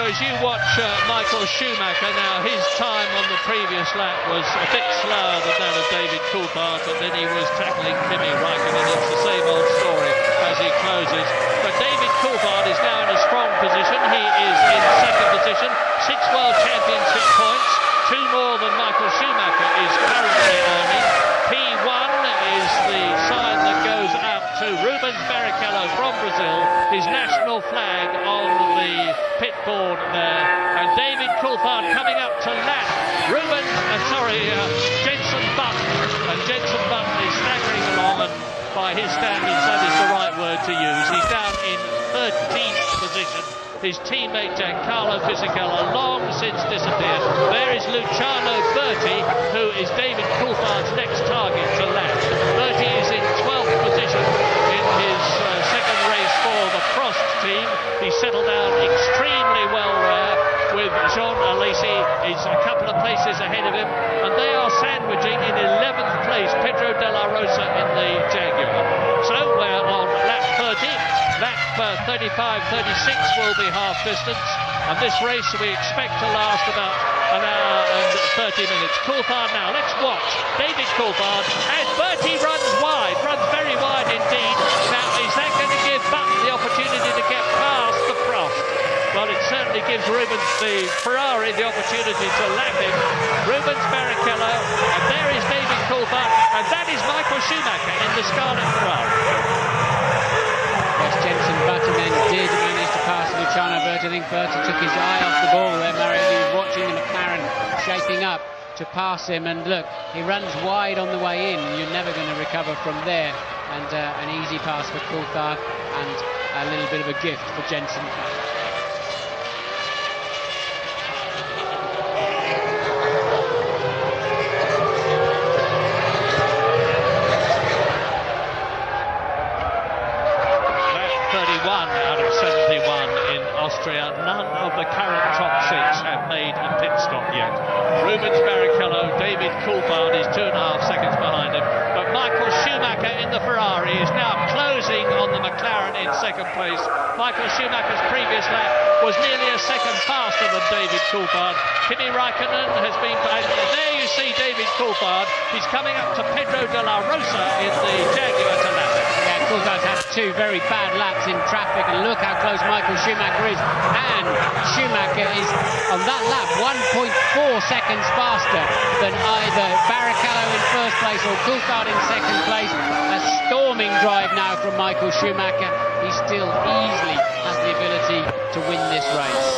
As you watch Michael Schumacher now, his time on the previous lap was a bit slower than that of David Coulthard, but then he was tackling Kimi Raikkonen. It's the same old story as he closes. But David Coulthard is now in a strong position. He is in 2nd position, 6 World Championship points, 2 more than Michael Schumacher is currently earning. P1 is the sign that goes out to Rubens Barrichello from Brazil, his national flag on the pit board there, and David Coulthard coming up to lap Jenson Button, and Jenson Button is staggering along, and by his standards that is the right word to use. He's down in 13th position. His teammate Giancarlo Fisichella long since disappeared. There is Luciano Berti, who is David Coulthard's next target to lap. Berti is in 12th position in his second race for the Prost team. He settled down extremely well there, with Jean Alesi is a couple of places ahead of him, and they are sandwiching in 11th place Pedro de la Rosa in the Jaguar. So we're on lap 30. Lap 35-36 will be half distance, and this race we expect to last about an hour and 30 minutes. Coulthard now, let's watch David Coulthard as Berti runs wide, runs very wide indeed. Now, is that going to give Button the opportunity to get past the Prost? Well, it certainly gives Rubens, the Ferrari, the opportunity to lap him. Rubens Barrichello, and there is David Coulthard, and that is Michael Schumacher in the Scarlet Ferrari. Yes, Jenson Button then did manage to pass Luciano Berti. I think Berti took his eye off the ball there, Murray. He was watching the McLaren shaping up to pass him, and look, he runs wide on the way in. You're never going to recover from there, and an easy pass for Coulthard and a little bit of a gift for Jenson. Out of 71 in Austria. None of the current top six have made a pit stop yet. Rubens Barrichello, David Coulthard is 2.5 seconds behind him, but Michael Schumacher in the Ferrari is now closing on the McLaren in second place. Michael Schumacher's previous lap was nearly a second faster than David Coulthard. Kimi Raikkonen has been... There you see David Coulthard. He's coming up to Pedro de la Rosa in the Jaguar to lap. Yeah, Coulthard's had two very bad laps in traffic, and look how close Michael Schumacher is. And Schumacher is on that lap 1.4 seconds faster than either Barrichello in first place or Coulthard in second place. A storming drive now from Michael Schumacher. He still easily has the ability to win this race.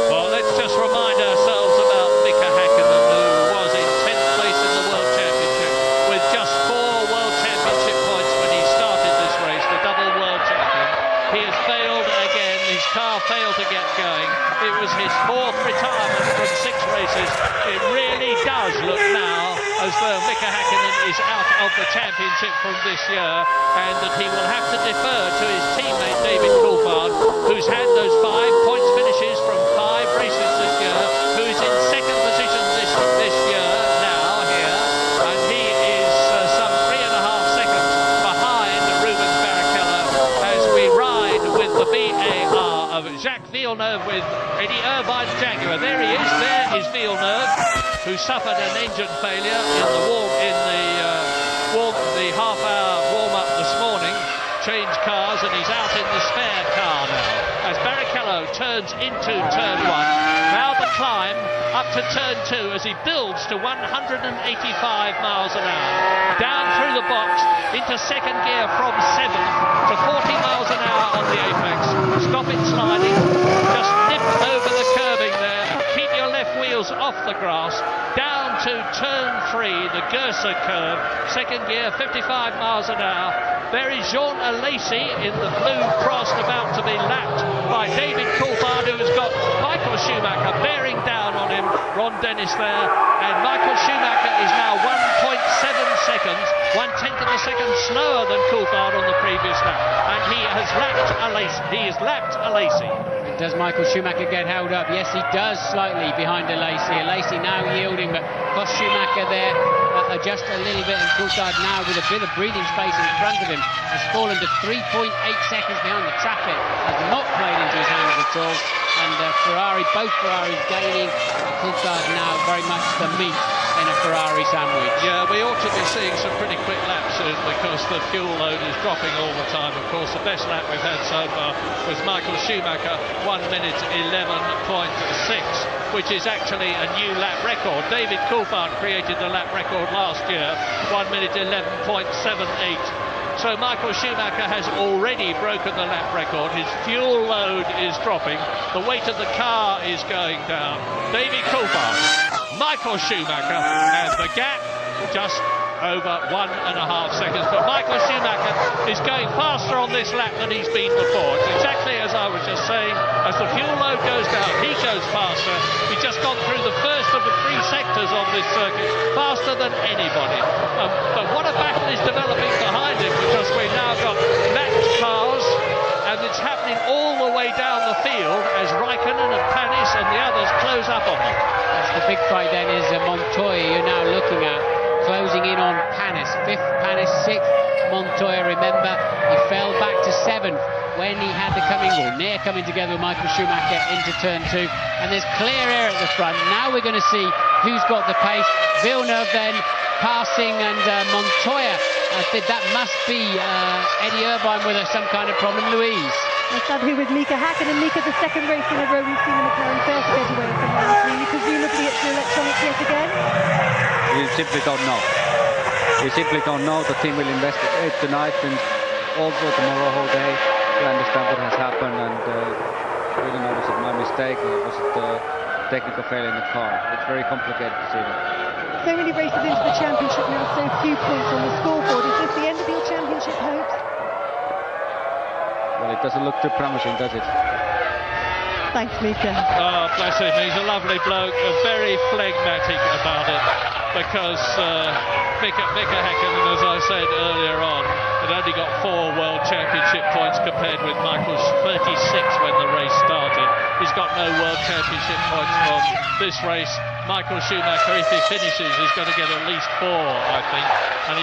Well, let's just remind ourselves about Mika Häkkinen, who was in 10th place in the World Championship with just 4 World Championship points when he started this race, the double World Champion. He has failed again. His car failed to get going. It was his 4th retirement from 6 races. It really does look now as though Mika Häkkinen is out of the championship from this year, and that he will have to defer to his teammate David Coulthard, who's had those 5 points finishes from 5 races this year, who is in second position this year now here, and he is some 3.5 seconds behind Rubens Barrichello as we ride with the VAR of Jacques Villeneuve with Eddie Irvine's Jaguar. There he is. There is Villeneuve, who suffered an engine failure in the half-hour warm-up this morning. Changed cars, and he's out in the spare car now as Barrichello turns into turn 1. Now the climb up to turn 2 as he builds to 185 miles an hour. Down through the box into second gear from 7th to 40 miles an hour on the apex. Stop it sliding. Just nip over the curbing there. Keep your left wheels off the grass. Down to turn 3, the Gersa curve. Second gear, 55 miles an hour. There is Jean Alesi in the blue Prost, about to be lapped by David Coulthard, who has got Michael Schumacher bearing down on him. Ron Dennis there, and Michael Schumacher is now 1.7 seconds, 1/10 of a second slower than Coulthard on the previous lap, and he has lapped Alesi. He has lapped Alesi. Does Michael Schumacher get held up? Yes, he does, slightly behind Alesi. Alesi now yielding, but cost Schumacher there just a little bit, and Coulthard now with a bit of breathing space in front of him has fallen to 3.8 seconds behind. The traffic has not played into his hands at all, and both Ferraris gaining. Coulthard now very much the meat in a Ferrari sandwich. Yeah, we ought to be seeing some pretty quick laps soon because the fuel load is dropping all the time. Of course, the best lap we've had so far was Michael Schumacher, 1 minute 11.6, which is actually a new lap record. David Coulthard created the lap record last year, 1 minute 11.78. So Michael Schumacher has already broken the lap record. His fuel load is dropping. The weight of the car is going down. David Coulthard, Michael Schumacher, and the gap just over 1.5 seconds. But Michael Schumacher is going faster on this lap than he's been before. It's exactly as I was just saying. As the fuel load goes down, he goes faster. He's just gone through the first of the 3 sectors on this circuit, faster than anybody. But what a battle is developing behind him, because we've now got matched cars, and it's happening all the way down the field as Raikkonen and Panis and the others close up on them. That's the big fight then, is Montoya you're now looking at, closing in on Panis. 5th, Panis 6th. Montoya, remember, he fell back to 7th when he had the near coming together with Michael Schumacher into turn 2. And there's clear air at the front. Now we're going to see who's got the pace. Villeneuve then passing, and Montoya, I think that must be Eddie Irvine with some kind of problem. Louise. Let's start here with Mika Hakkinen. Mika, the second race in a row we've seen the McLaren fail to get away from line 3. Presumably it's the electronics yet again? We simply don't know. We simply don't know. The team will investigate tonight and also tomorrow whole day to understand what has happened, and really know, was it my mistake or was it the technical failure in the car? It's very complicated to see that. So many races into the championship now, so few points on the scoreboard. Is this the end of your championship hopes? Well, it doesn't look too promising, does it? Thanks, Mika. Oh, bless him. He's a lovely bloke, very phlegmatic about it, because Mika Hakkinen, as I said earlier on, had only got 4 World Championship points compared with Michael's 36 when the race started. He's got no World Championship points from this race. Michael Schumacher, if he finishes, is going to get at least 4, I think, and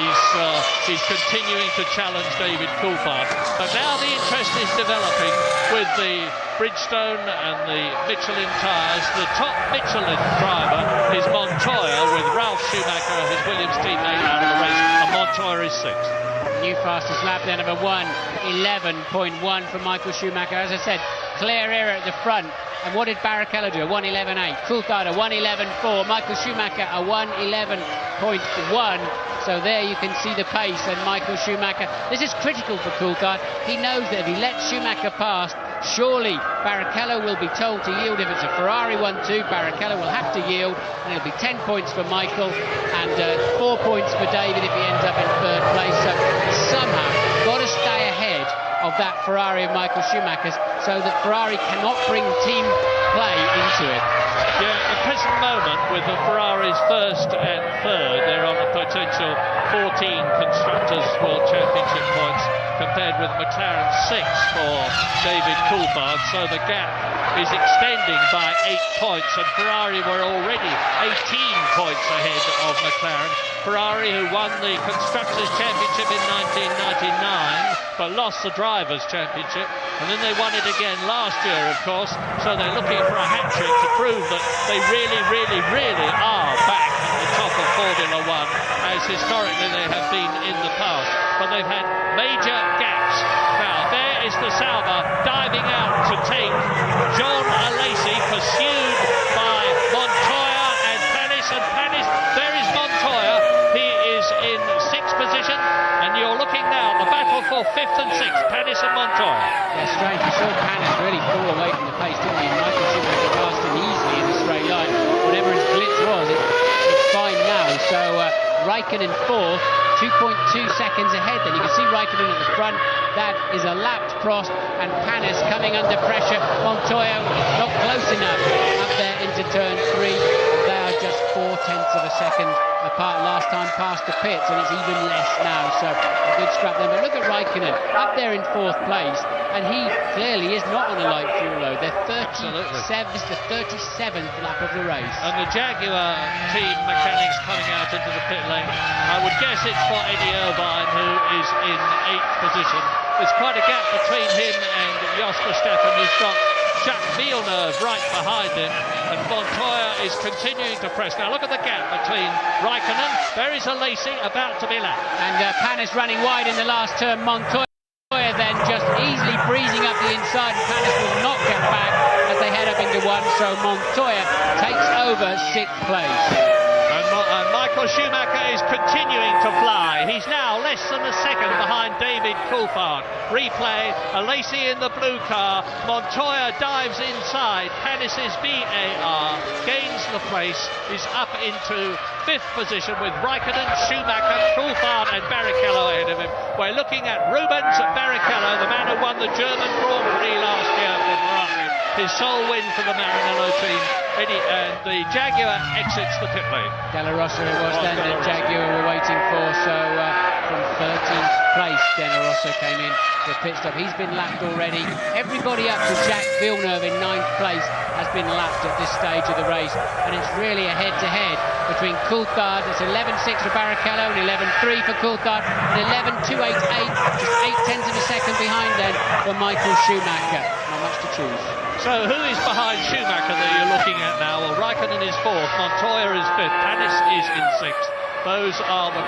he's continuing to challenge David Coulthard. But now the interest is developing with the Bridgestone and the Michelin tyres. The top Michelin driver is Montoya, with Ralf Schumacher, his Williams teammate, out of the race, and Montoya is 6th. New fastest lap there, number 1:11.1 for Michael Schumacher. As I said, clear air at the front. And what did Barrichello do? A 1:11.8. Coulthard a 1:11.4. Michael Schumacher a 1:11.1. So there you can see the pace, and Michael Schumacher. This is critical for Coulthard. He knows that if he lets Schumacher pass, surely Barrichello will be told to yield. If it's a Ferrari 1-2, Barrichello will have to yield, and it'll be 10 points for Michael and 4 points for David if he ends up in 3rd place. So somehow got to stay ahead of that Ferrari of Michael Schumacher's, so that Ferrari cannot bring team play into it. Yeah, at the present moment, with the Ferraris 1st and 3rd, they're on a potential 14 Constructors' World Championship points, compared with McLaren 6 for David Coulthard, so the gap is extending by 8 points, and Ferrari were already 18 points ahead of McLaren. Ferrari, who won the Constructors' Championship in 1999, but lost the Drivers' Championship, and then they won it again last year, of course, so they're looking for a hat-trick to prove that they really, really, really are back at the top of Formula One, as historically they have been in the past. But they've had major gaps. Now, there is the Sauber diving out to take John Alesi, pursued by Montoya and Panis. And Panis, there is Montoya. He is in 6th position, and you're looking now at the battle for 5th and 6th, Panis and Montoya. Yeah, strange. We saw Panis really fall away from the pace, didn't he? Michael Schumacher passed him easily in the straight line. Whatever his glitch was, it's fine now. So Raikkonen 4th, 2.2 seconds ahead. Then you can see Raikkonen at the front. That is a lapped Prost, and Panis coming under pressure. Montoya not close enough up there into turn 3. They are just 0.4 of a second apart last time past the pits, and it's even less now. So a good scrap there. But look at Raikkonen up there in 4th place, and he clearly is not on a light fuel load. They're 37th, this is the 37th lap of the race. And the Jaguar team mechanics coming out into the pit lane. I would guess it's for Eddie Irvine, who is in 8th position. There's quite a gap between him and Jos Verstappen. He's got Jacques Villeneuve right behind him, and Montoya is continuing to press. Now look at the gap between Raikkonen. There is Alesi about to be lapped. And Panis running wide in the last turn. Montoya then just easily breezing up the inside, and Panis will not get back as they head up into 1. So Montoya takes over 6th place. And Michael Schumacher is continuing to fly. He's now less than a second behind David Coulthard. Replay, Alesi in the blue car. Montoya dives inside. Panis's VAR gains the place, is up into 5th position with Raikkonen, Schumacher, Coulthard and Barrichello ahead of him. We're looking at Rubens Barrichello, the man who won the German Grand Prix last year for Ferrari. His sole win for the Maranello team. And the Jaguar exits the pit lane. Della Rossa it was then the Jaguar were waiting for, so from 13th place Della Rossa came in the pit stop. He's been lapped already. Everybody up to Jacques Villeneuve in 9th place has been lapped at this stage of the race, and it's really a head-to-head between Coulthard. It's 11.6 for Barrichello and 11.3 for Coulthard, and 11.288, just 0.8 of a second behind then for Michael Schumacher. Not much to choose. So who is behind Schumacher that you're looking at now? Well, Raikkonen is 4th, Montoya is 5th, Panis is in 6th. Those are the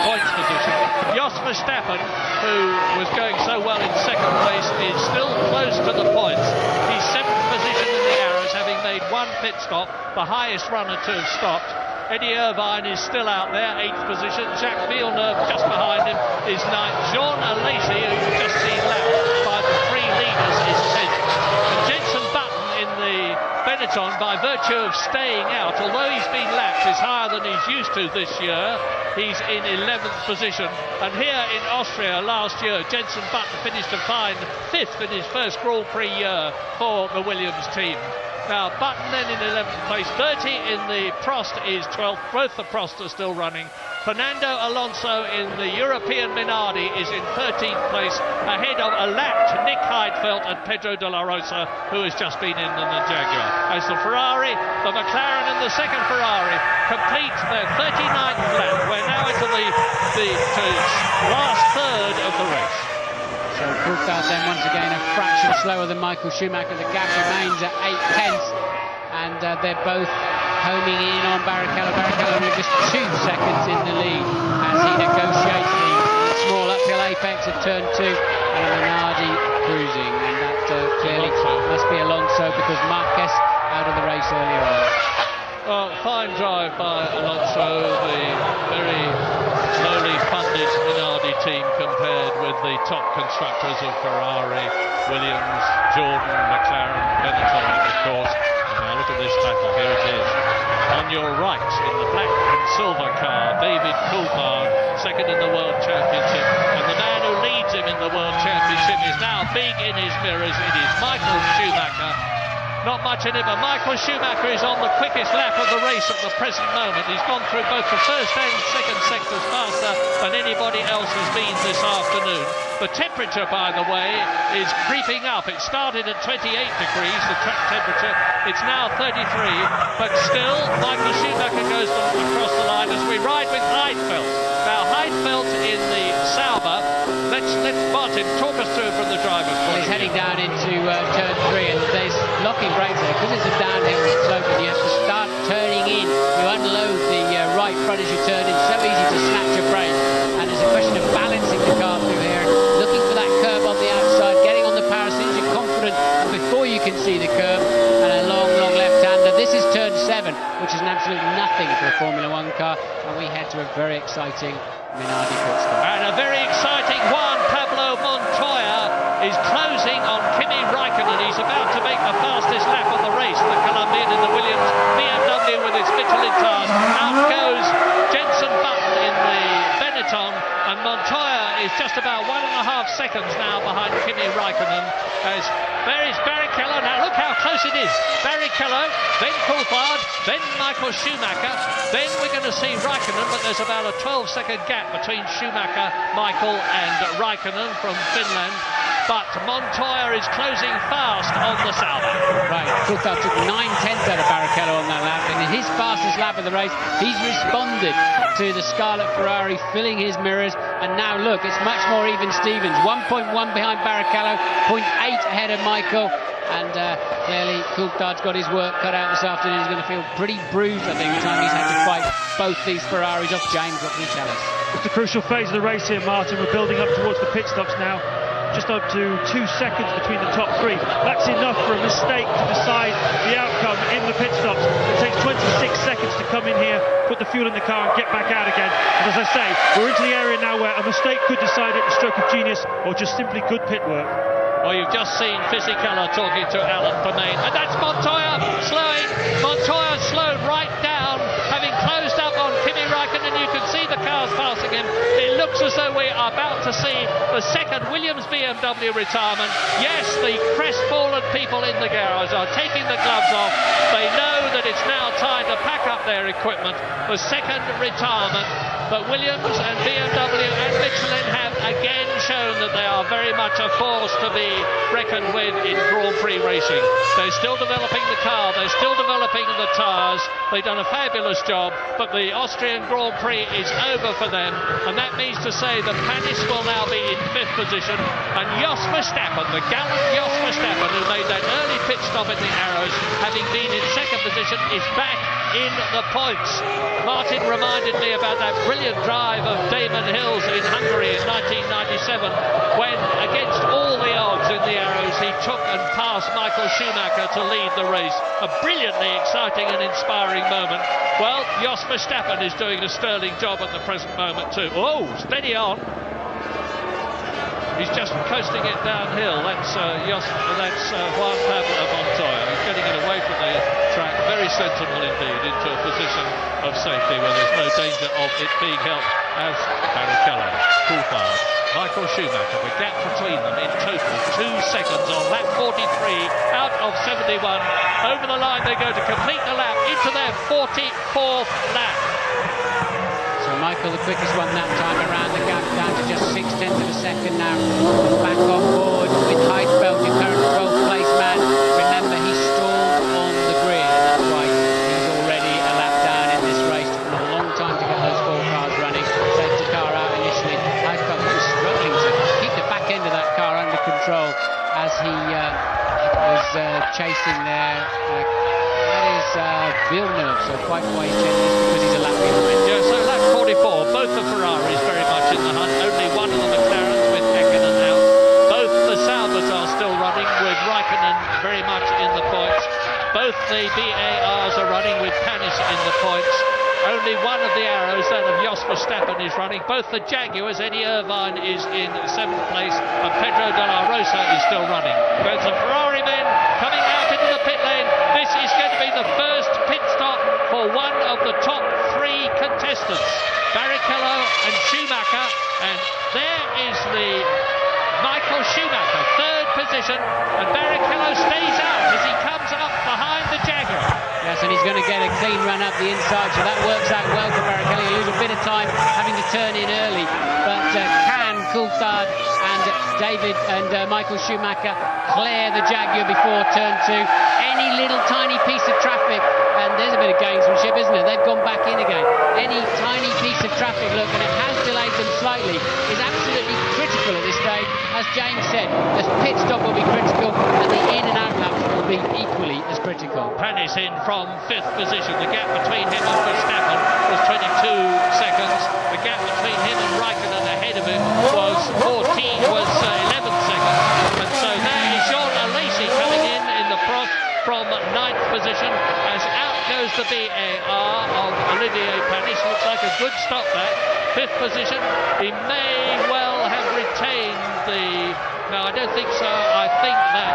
points position. Jos Verstappen, who was going so well in 2nd place, is still close to the points. He's 7th position in the arrows, having made 1 pit stop, the highest runner to have stopped. Eddie Irvine is still out there, 8th position. Jacques Villeneuve just behind him is 9th. Jean Alesi, who you've just seen lapped by the 3 leaders, is 10th. And Jenson Button in the Benetton, by virtue of staying out, although he's been lapped, is higher than he's used to this year. He's in 11th position. And here in Austria last year, Jenson Button finished a fine 5th in his first Grand Prix year for the Williams team. Now, Button then in 11th place, 30 in the Prost is 12th. Both the Prost are still running. Fernando Alonso in the European Minardi is in 13th place, ahead of a lapped Nick Heidfeld and Pedro de la Rosa, who has just been in the Jaguar. As the Ferrari, the McLaren and the second Ferrari complete their 39th lap. We're now into the last third of the race. So Coulthard then once again a fraction slower than Michael Schumacher. The gap remains at 0.8, and they're both homing in on Barrichello. Barrichello with just 2 seconds in the lead as he negotiates the small uphill apex of turn 2, and Minardi cruising, and that clearly must be Alonso because Marquez out of the race earlier on. Well, fine drive by Alonso, the very lowly funded Minardi team compared with the top constructors of Ferrari, Williams, Jordan, McLaren, Benetton, of course. Now look at this battle, here it is. On your right, in the black and silver car, David Coulthard, second in the World Championship, and the man who leads him in the World Championship is now big in his mirrors. It is Michael Schumacher. Not much in it, but Michael Schumacher is on the quickest lap of the race at the present moment. He's gone through both the first and second sectors faster than anybody else has been this afternoon. The temperature, by the way, is creeping up. It started at 28 degrees, the track temperature. It's now 33, but still, Michael Schumacher goes across the line as we ride with Heidfeld. Now, Heidfeld in the Sauber. Let's Martin talk us through from the driver's point of view. He's heading down into turn 3, and there's locking brakes there because it's a downhill slope, and you have to start turning in. You unload the right front as you turn in. So easy to snatch a brake, and it's a question of balancing the car through here, looking for that curve on the outside, getting on the power as soon as you're confident before you can see the curve, and a long left-hander. This is turn 7, which is an absolute nothing for a Formula 1 car, and we head to a very exciting Minardi pit stop. And a very exciting one. Pablo Montoya is closing on Kimi Raikkonen. He's about to make the fastest lap of the race. The Colombian in the Williams BMW with its Michelin tires. Out goes Jenson Button in the Benetton, and Montoya is just about 1.5 seconds now behind Kimi Raikkonen. As there is Barrichello. Now look how close it is. Barrichello, then Coulthard, then Michael Schumacher, then we're going to see Raikkonen, but there's about a 12-second gap between Schumacher, Michael and Raikkonen from Finland. But Montoya is closing fast on the Sauber. Right, Coulthard took 9/10 out of Barrichello on that lap, and in his fastest lap of the race, he's responded to the Scarlet Ferrari filling his mirrors, and now look, it's much more even Stevens. 1.1 behind Barrichello, 0.8 ahead of Michael, and clearly Coulthard's got his work cut out this afternoon. He's going to feel pretty bruised, I think, the time he's had to fight both these Ferraris off. James, what can you tell us? It's a crucial phase of the race here, Martin. We're building up towards the pit stops now. Just up to 2 seconds between the top 3. That's enough for a mistake to decide the outcome in the pit stops. It takes 26 seconds to come in here, put the fuel in the car and get back out again. And as I say, we're into the area now where a mistake could decide it, a stroke of genius, or just simply good pit work. Well, you've just seen Fisichella talking to Alan Permain, and that's Montoya slowing. Montoya slowed right down, having looks as though we are about to see the second Williams BMW retirement. Yes, the crestfallen people in the garage are taking the gloves off. They know that it's now time to pack up their equipment. The second retirement. But Williams and BMW and Michelin have again shown that they are very much a force to be reckoned with in Grand Prix racing. They're still developing the car, they're still developing the tyres. They've done a fabulous job, but the Austrian Grand Prix is over for them, and that means to say that Panis will now be in 5th position, and Jos Verstappen, the gallant Jos Verstappen, who made that early pit stop in the Arrows, having been in 2nd position, is back in the points. Martin reminded me about that brilliant drive of Damon Hill's in Hungary in 1997, when against all the odds in the Arrows he took and passed Michael Schumacher to lead the race. A brilliantly exciting and inspiring moment. Well, Jos Verstappen is doing a sterling job at the present moment too. Oh, steady on. He's just coasting it downhill. That's Juan Pablo Montoya. He's getting it away from the track, very sensible indeed, into a position of safety where there's no danger of it being helped as Barrichello, Coulthard, Michael Schumacher, the gap between them in total 2 seconds on lap 43 out of 71. Over the line they go to complete the lap into their 44th lap. So Michael, the quickest one that time around, the gap down to just 0.6 of a second now. Back on board with Heidfeld, your current 12th place man. Remember, he stalled on the grid, and that's why he's already a lap down in this race. It took him a long time to get those 4 cars running. Safety car out initially. Heidfeld was struggling to keep the back end of that car under control as he was chasing there. That is Villeneuve, so quite why he's chasing this, because he's a lap behind. Yeah, so lap 44, both the Ferraris very much in the hunt, only one of the McLarens with Häkkinen out. Both the Saubers are still running with Raikkonen very much in the points. Both the BARs are running with Panis in the points. Only one of the Arrows, that of Jos Verstappen, is running. Both the Jaguars, Eddie Irvine is in 7th place, and Pedro de la Rosa is still running. There's the Ferrari men coming out into the pit lane. This is going to be the first pit stop for one of the top 3 contestants, Barrichello and Schumacher, and there is the Michael Schumacher, 3rd position, and Barrichello stays out as he comes up behind the Jaguar. Yes, and he's going to get a clean run up the inside, so that works out well for Barrichello. He loses a bit of time having to turn in early, but can Coulthard and David and Michael Schumacher clear the Jaguar before turn 2? Any little tiny piece of traffic, and there's a bit of gamesmanship, isn't it? They've gone back in again. Any tiny piece of traffic, look, and it has delayed them slightly, is absolutely critical at this stage. As James said, the pit stop will be critical, and the in and out laps will be equally as critical. Panis in from 5th position. The gap between him and Verstappen was 22 seconds. The gap between him and Raikkonen ahead of him was 11 seconds. And so there is Jean Alesi coming in the frost from 9th position, as out goes the BAR of Olivier Panis. Looks like a good stop that. 5th position. He may well have retained the... No, I don't think so. I think that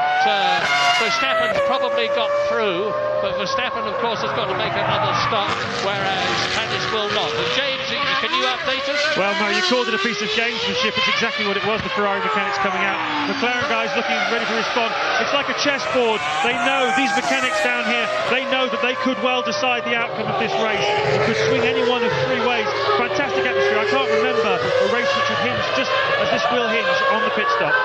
Verstappen's probably got through, but Verstappen, of course, has got to make another stop, whereas Panis will not. And James, can you update us? Well, no, you called it a piece of gamesmanship. It's exactly what it was. The Ferrari mechanics coming out. McLaren guys looking ready to respond. It's like a chessboard. They know, these mechanics down here, they know that they could well decide the outcome of this race. It could swing any one of 3 ways. Fantastic atmosphere. I can't remember a race which would hinge just as this will hinge on the pit stop.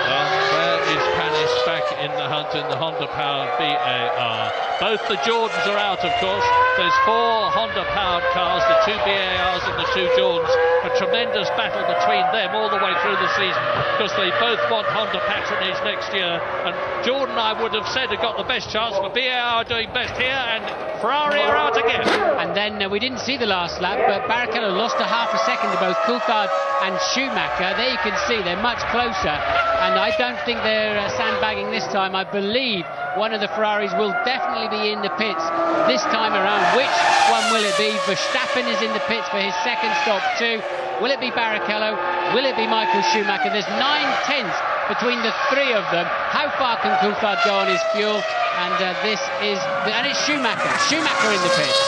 Well, there is Panis back in the hunt in the Honda-powered BAR. Both the Jordans are out, of course. There's 4 Honda-powered cars, the 2 BARs and the 2 Jordans. A tremendous battle between them all the way through the season, because they both want Honda patronage next year. And Jordan, I would have said, have got the best chance, but BAR are doing best here, and Ferrari are out again. And then we didn't see the last lap, but Barrichello lost a half a second to both Coulthard and Schumacher. There you can see they're much closer, and I don't think they're sandbagging this time. I believe one of the Ferraris will definitely be in the pits this time around. Which one will it be? Verstappen is in the pits for his 2nd stop too. Will it be Barrichello? Will it be Michael Schumacher? There's 9/10 between the 3 of them. How far can Coulthard go on his fuel? And it's Schumacher. Schumacher in the pits.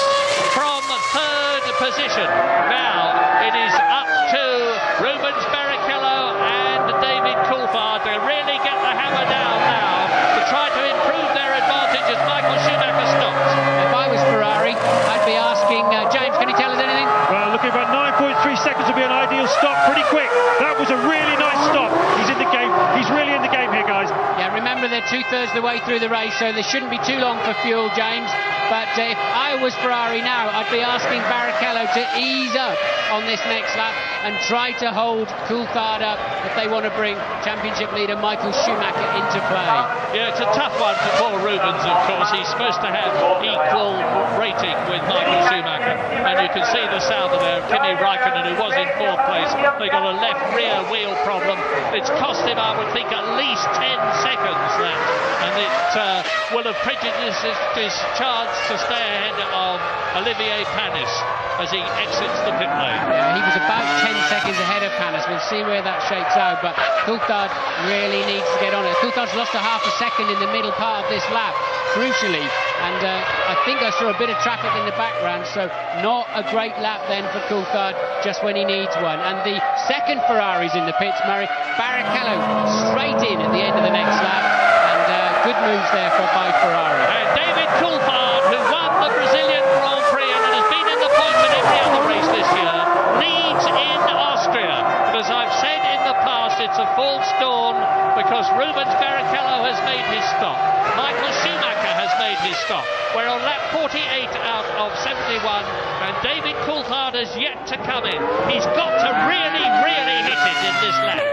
From 3rd position. Now it is up to Rubens Barrichello and David Coulthard to really get the hammer down now to try to improve their advantage as Michael Schumacher stops. If I was Ferrari, I'd be asking, James, can you tell us anything? Well, looking about 9.3 seconds would be an ideal stop, pretty quick. That was a really nice stop. He's in the game. He's really in the game here, guys. Yeah, remember they're 2/3 the way through the race, so they shouldn't be too long for fuel, James. But if I was Ferrari now, I'd be asking Barrichello to ease up on this next lap and try to hold Coulthard up if they want to bring championship leader Michael Schumacher into play. Yeah, it's a tough one for Paul Rubens, of course. He's supposed to have equal rating with Michael Schumacher. And you can see the sound of there, Kimi Raikkonen, who was in 4th place. They got a left rear wheel problem. It's cost him, I would think, at least 10 seconds that. And it will have prejudiced his chance to stay ahead of Olivier Panis as he exits the pit lane. Yeah, he was about 10 seconds ahead of Panis. We'll see where that shakes out, but Coulthard really needs to get on it. Coulthard's lost a half a second in the middle part of this lap, crucially, and I think I saw a bit of traffic in the background, so not a great lap then for Coulthard just when he needs one. And the second Ferrari's in the pits, Murray. Barrichello straight in at the end of the next lap, and good moves there by Ferrari. And David Coulthard, who won the Brazilian Grand Prix and has been in the points in every other race this year, leads in Austria. But as I've said in the past, it's a false dawn because Rubens Barrichello has made his stop. Michael Schumacher has made his stop. We're on lap 48 out of 71, and David Coulthard has yet to come in. He's got to really, really hit it in this lap.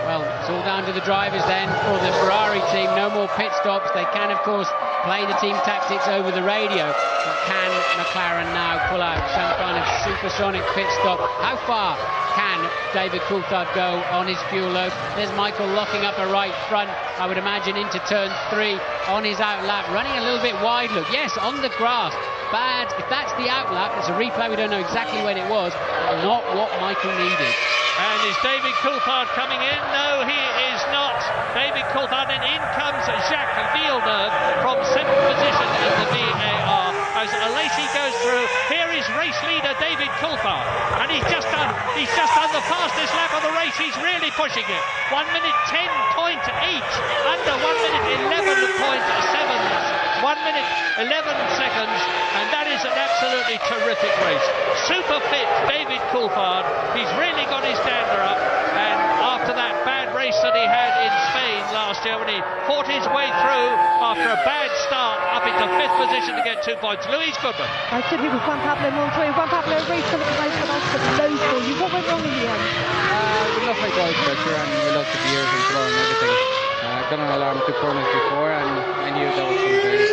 Well, it's all down to the drivers then for the Ferrari team. No more pit stops. They can, of course, play the team tactics over the radio. But can McLaren now pull out some kind of supersonic pit stop? How far can David Coulthard go on his fuel load? There's Michael locking up a right front, I would imagine, into turn 3 on his out lap. Running a little bit wide, look. Yes, on the grass. Bad. If that's the out lap, it's a replay. We don't know exactly when it was. But not what Michael needed. And is David Coulthard coming in? No, he is not. David Coulthard, and in comes Jacques Villeneuve from 7th position in the VAR. As Alesi goes through, here is race leader David Coulthard, and he's just done the fastest lap of the race. He's really pushing it. 1 minute 10.8, under 1 minute 11.7. 1 minute 11 seconds, and that is an absolutely terrific race. Super fit David Coulthard. He's really got his dander up, and after that bad race that he had in Spain last year when he fought his way through after a bad start up into 5th position to get 2 points. Louise Goodman. I stood here with Juan Pablo Montoya. Juan Pablo raced some of the most lows for you. What went wrong in the end? We lost hydraulic pressure and we lost the gears and flow and everything. Got an alarm 2 corners before, and I knew that was going to be.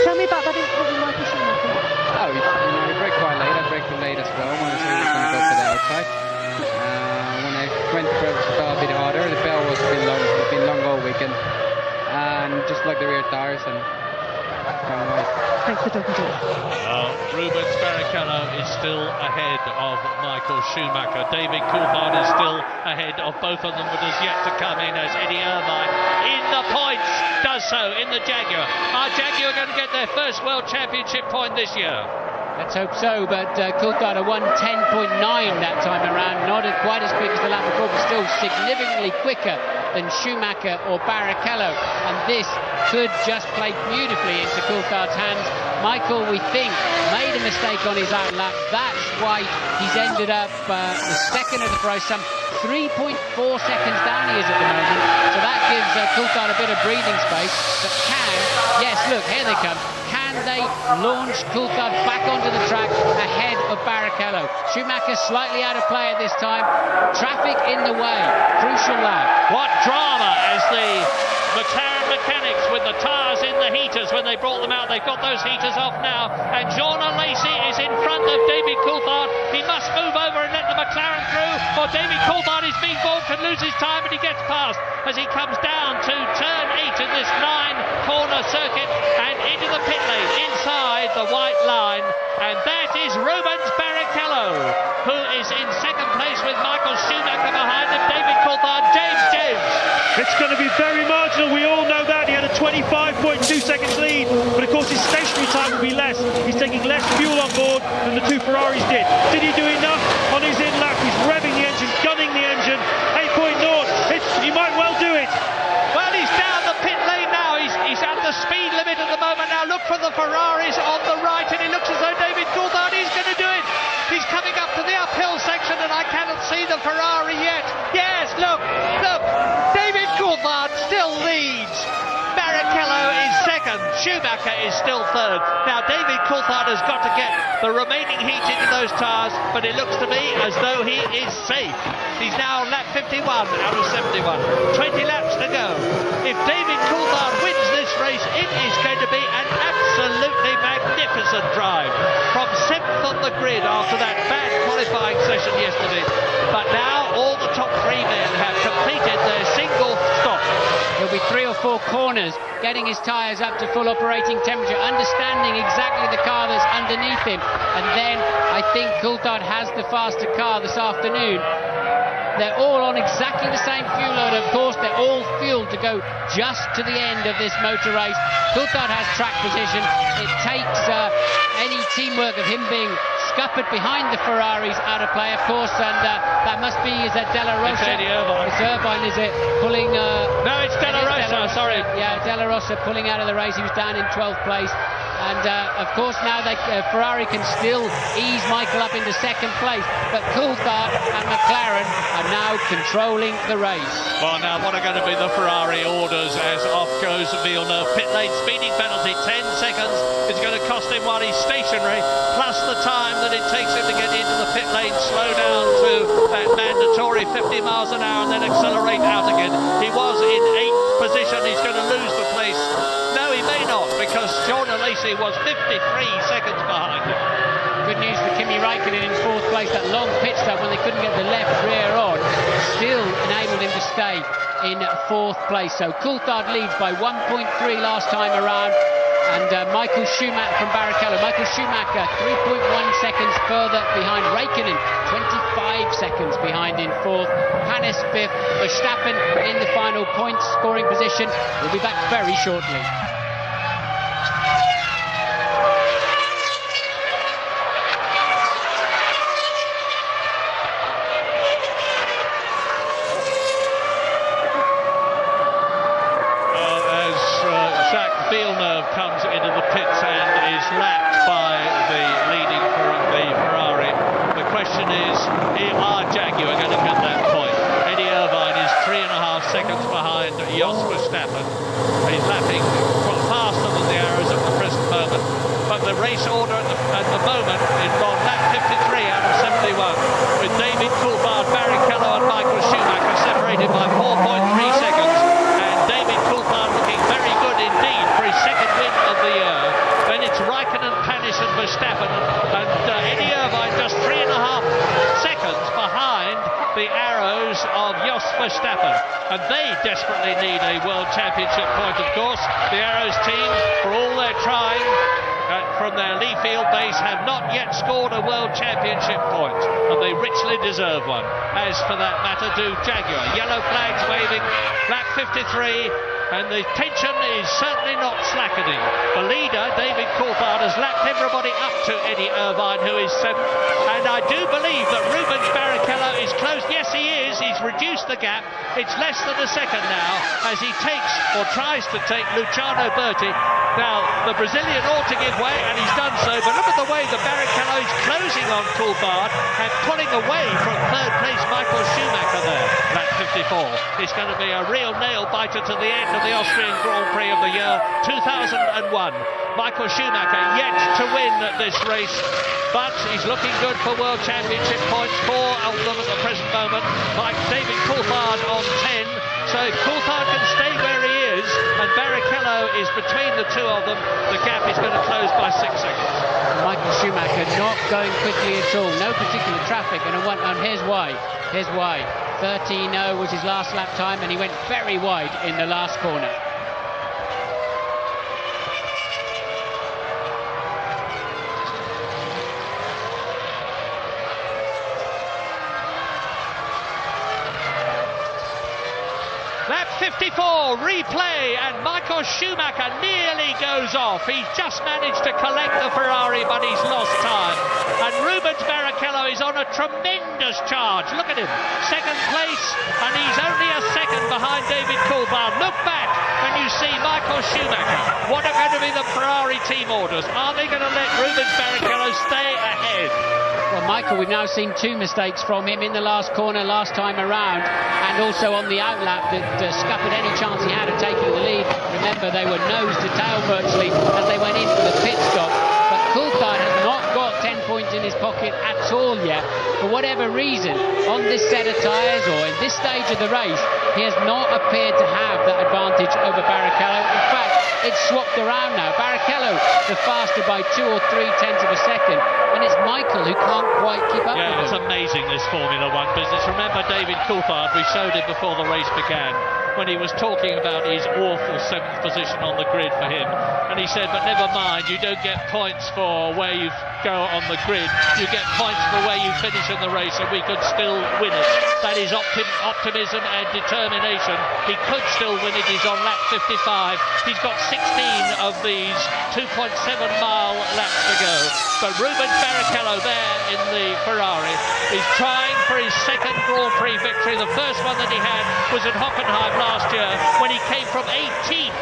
Tell me about that incident with Michael Schumacher. Oh, I braked quite late. I braked too late as well when I said he was going to go for the outside. When I went to press the bell a bit harder, the bell was a bit long. It's been long all weekend, and just like the rear tires and. Thanks for talking to us. Rubens Barrichello is still ahead of Michael Schumacher. David Coulthard is still ahead of both of them, but has yet to come in as Eddie Irvine in the points does so in the Jaguar. Are Jaguar going to get their first World Championship point this year? Let's hope so, but Coulthard won 10.9 that time around. Not quite as quick as the lap before, but still significantly quicker than Schumacher or Barrichello. And this could just play beautifully into Coulthard's hands. Michael, we think, made a mistake on his out lap. That's why he's ended up the second of the race, some 3.4 seconds down he is at the moment. So that gives Coulthard a bit of breathing space. But yes, look, here they come. Can they launch Coulthard back onto the track ahead of Barrichello? Schumacher slightly out of play at this time. Traffic in the way. Crucial lap. What drama as the McLaren mechanics with the tyres in the heaters when they brought them out. They've got those heaters off now, and Jean Alesi is in front of David Coulthard. He must move over and let the McLaren through, or David Coulthard is being bought, can lose his time, but he gets past as he comes down to turn 8 in this 9-corner circuit and into the pit lane inside the white line. And that is Rubens Barrichello, who is in second place with Michael Schumacher behind him. David Coulthard, James. It's going to be very marginal, we all know that. He had a 25.2 seconds lead, but of course his stationary time will be less. He's taking less fuel on board than the 2 Ferraris did. Did he do enough on his in lap? He's revving the engine 8.0. He might well do it. Well, he's down the pit lane now. He's at the speed limit at the moment now. Look for the Ferraris on the right, and it looks as though David Coulthard is going to do it. He's coming up to the uphill section, and I cannot see the Ferrari yet. Yes, look, David Coulthard still leads. Barrichello is second. Schumacher is still third. Now, David Coulthard has got to get the remaining heat into those tyres, but it looks to me as though he is safe. He's now lap 51 out of 71. 20 laps to go. If David Coulthard wins this race, it is going to be an absolutely magnificent drive. From 7th on the grid after that bad qualifying session yesterday. But now all the top 3 men have completed their single stop. There'll be 3 or 4 corners, getting his tyres up to full operating temperature, understanding exactly the car that's underneath him. And then I think Coulthard has the faster car this afternoon. They're all on exactly the same fuel load. Of course, they're all fueled to go just to the end of this motor race. Coulthard has track position. It takes any teamwork of him being scuppered behind the Ferraris out of play, of course, and that must be, is that Della Rosa? It's Eddie Irvine. It's Irvine, is it? Pulling... no, it's Della Rosa, sorry. Yeah, Della Rosa pulling out of the race. He was down in 12th place. And of course now Ferrari can still ease Michael up into 2nd place, but Coulthard and McLaren are now controlling the race. Well, now what are going to be the Ferrari orders as off goes Villeneuve? Pit lane speeding penalty, 10 seconds. It's going to cost him while he's stationary, plus the time that it takes him to get into the pit lane, slow down to that mandatory 50 miles an hour and then accelerate out again. He was in 8th position. He's going to lose the place. No, he may not, because Sean Alesi was 53 seconds behind him. Good news for Kimi Raikkonen in 4th place. That long pit stop when they couldn't get the left rear on still enabled him to stay in 4th place. So Coulthard leads by 1.3 last time around. And Michael Schumacher from Barrichello. Michael Schumacher 3.1 seconds further behind Raikkonen, 25 seconds behind in 4th. Hannes 5th. Verstappen in the final points scoring position. We'll be back very shortly. Villeneuve comes into the pits and is lapped by the leading Ferrari. The question is, are Jaguar going to get that point? Eddie Irvine is 3.5 seconds behind Jos Verstappen. He's lapping faster than the arrows at the present moment. But the race order at the moment is on lap 53 out of 71, with David Coulthard, Barrichello and Michael Schumacher separated by 4.3 seconds. And David Coulthard looking very good indeed for his 2nd win of the year. Then it's Raikkonen, Panis and Verstappen, and Eddie Irvine just 3.5 seconds behind the arrows of Jos Verstappen. And they desperately need a World Championship point, of course. The Arrows team, for all their trying from their Lee Field base, have not yet scored a World Championship point, and they richly deserve one. As for that matter, do Jaguar. Yellow flags waving, lap 53, and the tension is certainly not slackening. The leader, David Coulthard, has lapped everybody up to Eddie Irvine, who is 7th, and I do believe that Rubens Barrichello is close. Yes, he is. He's reduced the gap. It's less than a second now as he takes, or tries to take, Luciano Berti. Now, the Brazilian ought to give way, and he's done so, but look at the way that Barrichello is closing on Coulthard and pulling away from 3rd place Michael Schumacher there. Lap 54. It's going to be a real nail-biter to the end of the Austrian Grand Prix of the year 2001. Michael Schumacher yet to win this race, but he's looking good for World Championship points, 4 of them at the present moment, like David Coulthard on 10. So if Coulthard can stay where he is, and Barrichello is between the 2 of them, the gap is going to close by 6 seconds. Michael Schumacher not going quickly at all, no particular traffic, and here's why. Here's why. 13.0 was his last lap time, and he went very wide in the last corner. Lap 54, replay, and Michael Schumacher nearly goes off. He's just managed to collect the Ferrari, but he's lost time. And Rubens Barrichello is on a tremendous charge. Look at him, second place, and he's only a second behind David Coulthard. Look back, and you see Michael Schumacher. What are going to be the Ferrari team orders? Are they going to let Rubens Barrichello stay ahead? Well, Michael, we've now seen 2 mistakes from him in the last corner last time around, and also on the outlap that scuppered any chance he had of taking the lead. Remember, they were nose to tail virtually as they went in for the pit stop. But Coulthard has not got 10 points in his pocket at all yet. For whatever reason, on this set of tyres or in this stage of the race, he has not appeared to have that advantage over Barrichello. In fact, it's swapped around now. Barrichello the faster by 2 or 3 tenths of a second, and it's Michael who can't quite keep up with him. It's amazing, this Formula One business. Remember David Coulthard, we showed it before the race began, when he was talking about his awful 7th position on the grid for him, and he said, but never mind, you don't get points for where you go on the grid, you get points for where you finish in the race, and we could still win it. That is optimism and determination. He could still win it. He's on lap 55. He's got 16 of these 2.7-mile laps to go. But Rubens Barrichello there in the Ferrari is trying for his second Grand Prix victory. The first one that he had was at Hockenheim last year when he came from 18th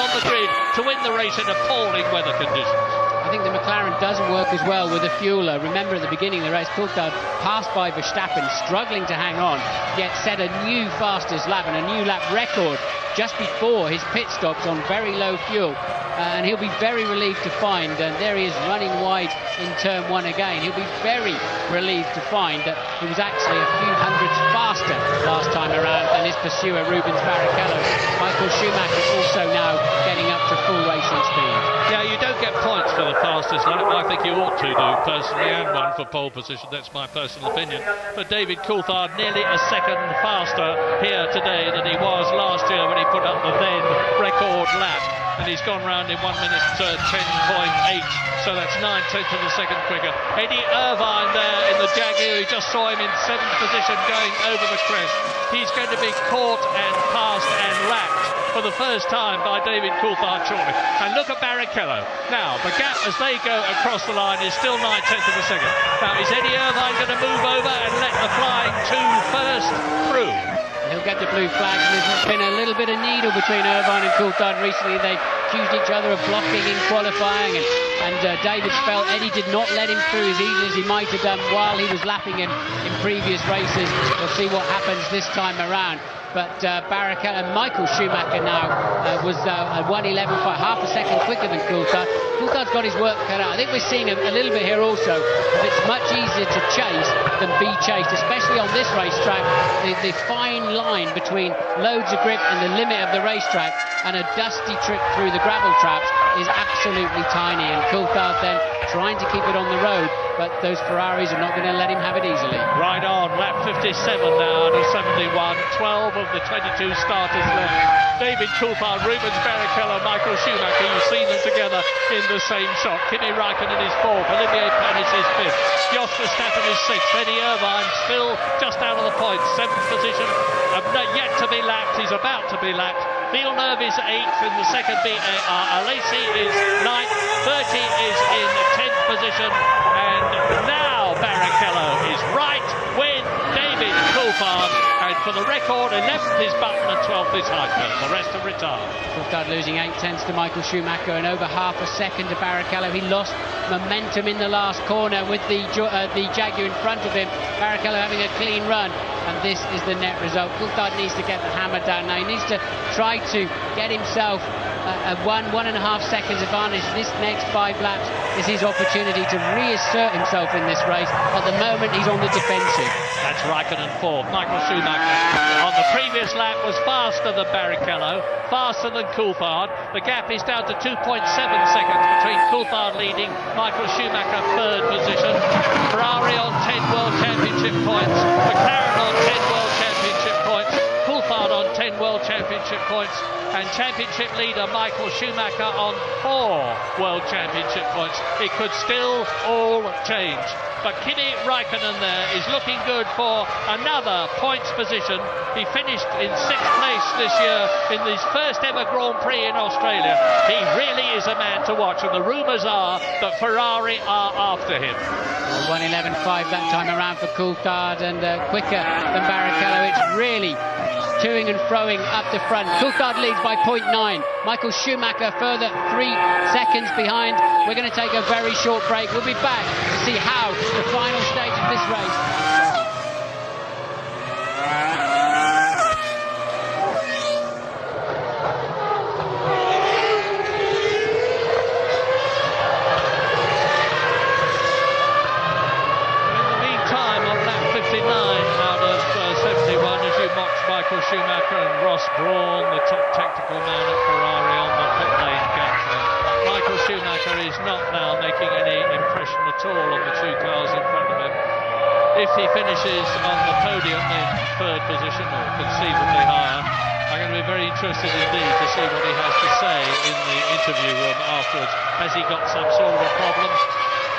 on the grid to win the race in appalling weather conditions. I think the McLaren doesn't work as well with the fueler. Remember at the beginning of the race, Coulthard passed by Verstappen, struggling to hang on, yet set a new fastest lap and a new lap record just before his pit stops on very low fuel. And he'll be very relieved to find, and there he is running wide in turn 1 again. He'll be very relieved to find that he was actually a few hundreds faster last time around than his pursuer Rubens Barrichello. Michael Schumacher also now getting up to full racing speed. Yeah, you don't get points for the fastest lap. I think you ought to do, personally, and one for pole position. That's my personal opinion. But David Coulthard nearly a second faster here today than he was last year when he put up the then record lap. And he's gone round in 1 minute 10.8, so that's 9 tenths of a second quicker. Eddie Irvine there in the Jaguar, you just saw him in 7th position going over the crest. He's going to be caught and passed and lapped for the first time by David Coulthard shortly. And look at Barrichello. Now, the gap as they go across the line is still 9 tenths of a second. Now, is Eddie Irvine going to move over and let the Flying 2 first through? He'll get the blue flag. There's been a little bit of needle between Irvine and Coulthard recently. They accused each other of blocking in qualifying, and David felt Eddie did not let him through as easily as he might have done while he was lapping him in previous races. We'll see what happens this time around. But Barrichello and Michael Schumacher now was 1:11, half a second quicker than Coulthard. Coulthard's got his work cut out. I think we're seeing a little bit here also. It's much easier to chase than be chased, especially on this racetrack. The fine line between loads of grip and the limit of the racetrack and a dusty trip through the gravel traps is absolutely tiny. And Coulthard then trying to keep it on the road, but those Ferraris are not going to let him have it easily. Right on, lap 57 now, to 71, 12 of the 22 starters left. David Coulthard, Rubens Barrichello, Michael Schumacher, you've seen them together in the same shot. Kimi Räikkönen is 4th, Olivier Panis is 5th, Jos Verstappen is 6th, Eddie Irvine still just out of the points, 7th position, yet to be lapped, he's about to be lapped. Villeneuve is 8th in the second BAR, Alesi is 9th, 30 is in 10th position, and now Barrichello is right with David Coulthard, and for the record, 11th is Button and 12th is Heidfeld. The rest are retired. Coulthard losing 8 tenths to Michael Schumacher and over half a second to Barrichello. He lost momentum in the last corner with the Jaguar in front of him. Barrichello having a clean run, and this is the net result. Coulthard needs to get the hammer down now. He needs to try to get himself a 1.5 seconds advantage. This next 5 laps is his opportunity to reassert himself in this race. At the moment, he's on the defensive. That's Räikkönen 4th. Michael Schumacher on the previous lap was faster than Barrichello, faster than Coulthard. The gap is down to 2.7 seconds between Coulthard leading, Michael Schumacher 3rd position. Ferrari on 10 World Championship points, McLaren on 10 World Championship points, Coulthard on 10 World Championship points, and championship leader Michael Schumacher on 4 World Championship points. It could still all change. But Kimi Raikkonen there is looking good for another points position. He finished in 6th place this year in his first ever Grand Prix in Australia. He really is a man to watch, and the rumours are that Ferrari are after him. 1:11.5 that time around for Coulthard, and quicker than Barrichello. It's really toing and froing up the front. Coulthard leads by 0.9. Michael Schumacher further 3 seconds behind. We're going to take a very short break. We'll be back to see how the final stage of this race. Michael Schumacher and Ross Brawn, the top tactical man at Ferrari, on the pit lane gantry. Michael Schumacher is not now making any impression at all on the 2 cars in front of him. If he finishes on the podium in 3rd position, or conceivably higher, I'm going to be very interested indeed to see what he has to say in the interview room afterwards. Has he got some sort of a problem?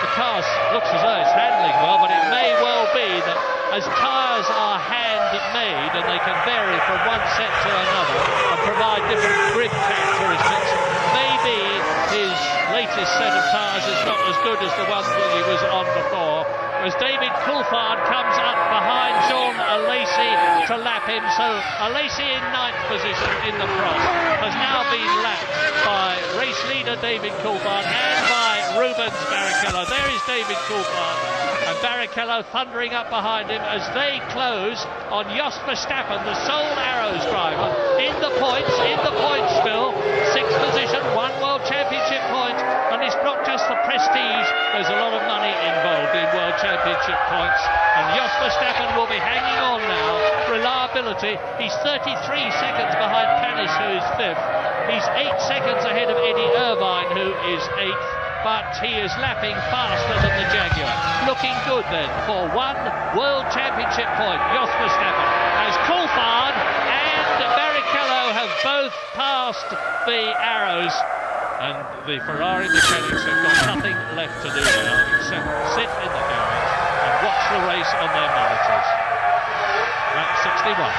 The car looks as though it's handling well, but it may well be that as tyres are hand-made and they can vary from one set to another and provide different grip characteristics, maybe his latest set of tyres is not as good as the one that he was on before. As David Coulthard comes up behind Jean Alesi to lap him, so Alesi in 9th position in the cross has now been lapped by race leader David Coulthard and by Rubens Barrichello. There is David Coulthard, and Barrichello thundering up behind him as they close on Jos Verstappen, the sole Arrows driver, in the points still. 6th position, 1 World Championship point, and it's not just the prestige, there's a lot of money involved in World Championship points, and Jos Verstappen will be hanging on now. Reliability, he's 33 seconds behind Panis, who is 5th. He's 8 seconds ahead of Eddie Irvine, who is 8th. But he is lapping faster than the Jaguar. Looking good then for 1 World Championship point. Jos Verstappen, as Coulthard and Barrichello have both passed the Arrows, and the Ferrari mechanics have got nothing left to do now except sit in the garage and watch the race on their monitors. Lap 61.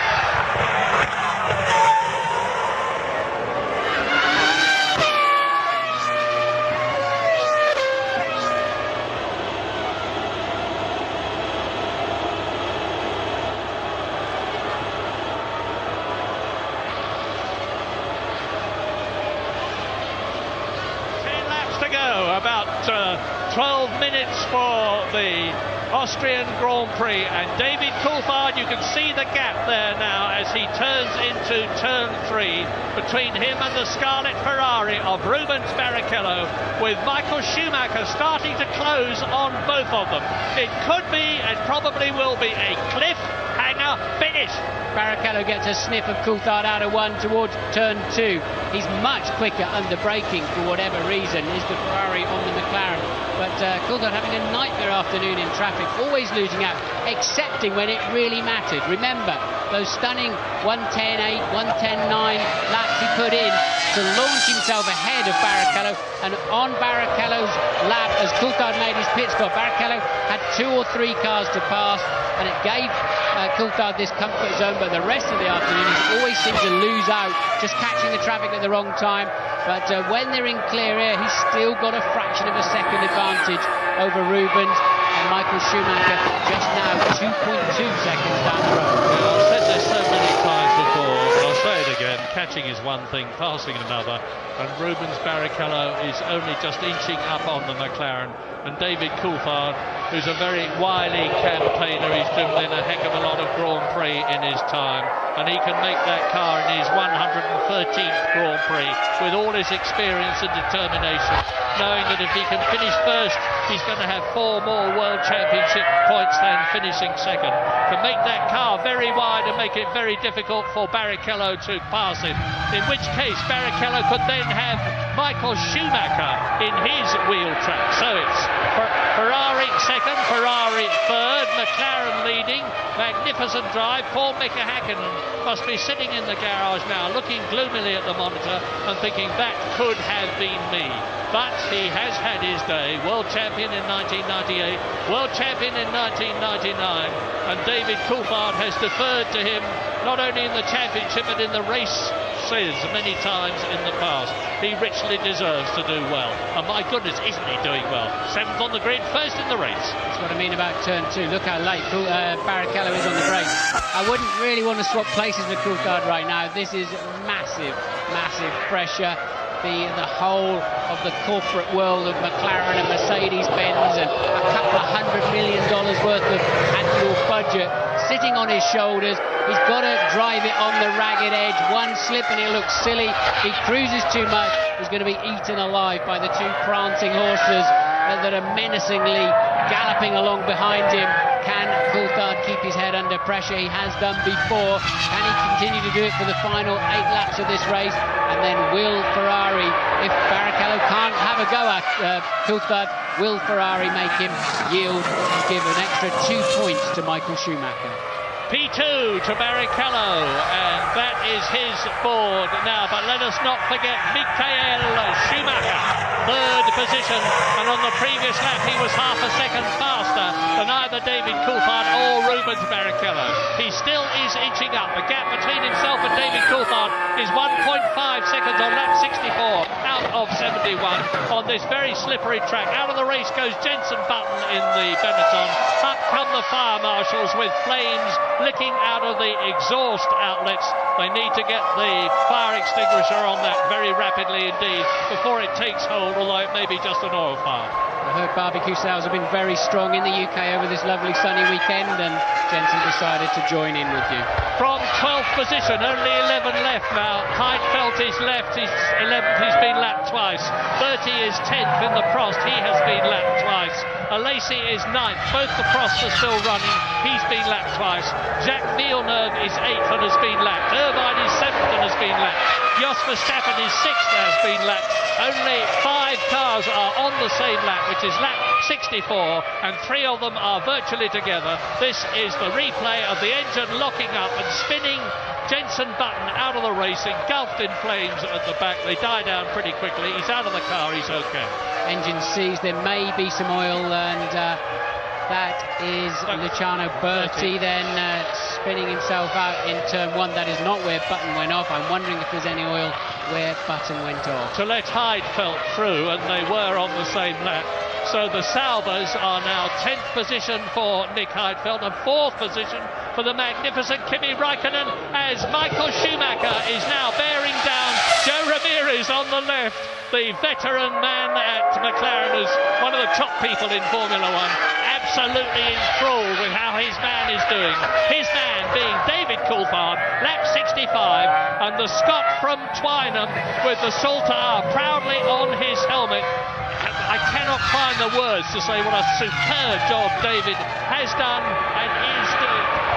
12 minutes for the Austrian Grand Prix, and David Coulthard, you can see the gap there now as he turns into turn 3 between him and the Scarlet Ferrari of Rubens Barrichello, with Michael Schumacher starting to close on both of them. It could be, and probably will be, a cliffhanger finish. Barrichello gets a sniff of Coulthard out of 1 towards turn 2. He's much quicker under braking for whatever reason, is the Ferrari on the McLaren. But Coulthard having a nightmare afternoon in traffic, always losing out, excepting when it really mattered. Remember, those stunning 1:10.8, 1:10.9 laps he put in to launch himself ahead of Barrichello, and on Barrichello's lap, as Coulthard made his pit stop, Barrichello had 2 or 3 cars to pass, and it gave Coulthard this comfort zone, but the rest of the afternoon he always seems to lose out, just catching the traffic at the wrong time. But when they're in clear air, he's still got a fraction of a second advantage over Rubens, and Michael Schumacher just now 2.2 seconds down the road. Well, I've said this so many times before, but I'll say it again, catching is one thing, passing another, and Rubens Barrichello is only just inching up on the McLaren, and David Coulthard, who's a very wily campaigner, he's driven in a heck of a lot of Grand Prix in his time, and he can make that car in his 113th Grand Prix with all his experience and determination, knowing that if he can finish first, he's going to have 4 more World Championship points than finishing second. Can make that car very wide and make it very difficult for Barrichello to pass him, in which case Barrichello could then have Michael Schumacher in his wheel track. So it's Ferrari second, Ferrari third, McLaren leading. Magnificent drive. Paul Mika Häkkinen must be sitting in the garage now, looking gloomily at the monitor and thinking that could have been me. But he has had his day. World champion in 1998, world champion in 1999, and David Coulthard has deferred to him not only in the championship but in the races many times in the past. He richly deserves to do well. And my goodness, isn't he doing well? 7th on the grid, first in the race. That's what I mean about turn 2. Look how late Barrichello is on the brakes. I wouldn't really want to swap places with Coulthard right now. This is massive, massive pressure. The whole of the corporate world of McLaren and Mercedes-Benz and a couple of $100 million worth of annual budget sitting on his shoulders. He's got to drive it on the ragged edge. One slip and it looks silly. He cruises too much. He's going to be eaten alive by the 2 prancing horses that are menacingly galloping along behind him. Can Coulthard keep his head under pressure? He has done before. Can he continue to do it for the final 8 laps of this race? And then will Ferrari, if Barrichello can't have a go at Coulthard, will Ferrari make him yield and give an extra 2 points to Michael Schumacher? P2 to Barrichello, and that is his board now. But let us not forget Michael Schumacher, 3rd position, and on the previous lap he was half a second faster than either David Coulthard or Rubens Barrichello. He still is inching up. The gap between himself and David Coulthard is 1.5 seconds on lap 64 out of 71 on this very slippery track. Out of the race goes Jenson Button in the Benetton. Up come the fire marshals with flames licking out of the exhaust outlets. They need to get the fire extinguisher on that very rapidly indeed before it takes hold, although it may be just an oil fire. I heard barbecue sales have been very strong in the UK over this lovely sunny weekend, and Jensen decided to join in with you. From 12th position, only 11 left now. Heidfeld is left, he's 11th, he's been lapped twice. 30 is 10th in the Prost, he has been lapped twice. Alesi is 9th, both the Prosts are still running, he's been lapped twice. Jacques Villeneuve is 8th and has been lapped. Irvine is 7th and has been lapped. Jos Verstappen is 6th and has been lapped. Only 5 cars are on the same lap, which is lap 64, and 3 of them are virtually together. This is the replay of the engine locking up and spinning Jenson Button out of the race, engulfed in flames at the back. They die down pretty quickly. He's out of the car, he's okay. Engine seized, there may be some oil, and that is Luciano Berti then spinning himself out in turn 1. That is not where Button went off. I'm wondering if there's any oil where Button went off. To let Heidfeld through, and they were on the same lap. So the Saubers are now 10th position for Nick Heidfeld and 4th position for the magnificent Kimi Raikkonen, as Michael Schumacher is now bearing down Joe Ramirez on the left. The veteran man at McLaren is one of the top people in Formula One, absolutely enthralled with how his man is doing. His man being David Coulthard, lap 65, and the Scot from Twynham with the Salter proudly on his helmet. I cannot find the words to say what a superb job David has done and is doing.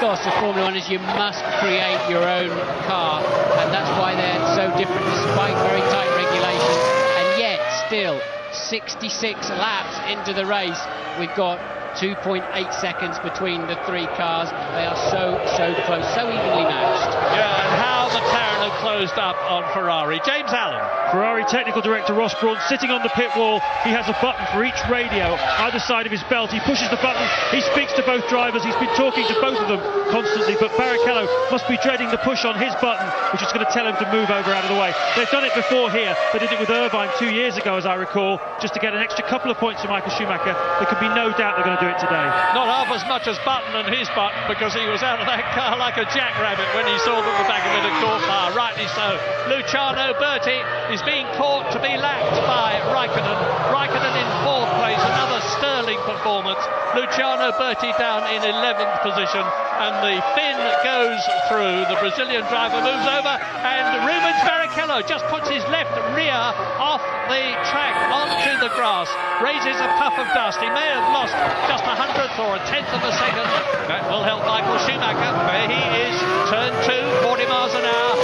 Of Formula One is you must create your own car, and that's why they're so different despite very tight regulations. And yet still 66 laps into the race, we've got 2.8 seconds between the 3 cars. They are so close, so evenly matched. Yeah, and how McLaren have closed up on Ferrari. James Allen. Ferrari technical director Ross Brawn sitting on the pit wall. He has a button for each radio either side of his belt. He pushes the button, he speaks to both drivers, he's been talking to both of them constantly, but Barrichello must be dreading the push on his button, which is going to tell him to move over out of the way. They've done it before here. They did it with Irvine 2 years ago, as I recall, just to get an extra couple of points to Michael Schumacher. There could be no doubt they're going to do it today. Not half as much as Button and his button, because he was out of that car like a jackrabbit when he saw that the back of it had caught fire. Rightly so. Luciano Berti is being caught to be lapped by Raikkonen. Raikkonen in 4th place, another sterling performance. Luciano Berti down in 11th position, and the Finn goes through. The Brazilian driver moves over, and Rubens Barrichello just puts his left rear off the track onto the grass, raises a puff of dust. He may have lost just a 100th or a 10th of a second. That will help Michael Schumacher. There he is, turn 2, 40 miles an hour.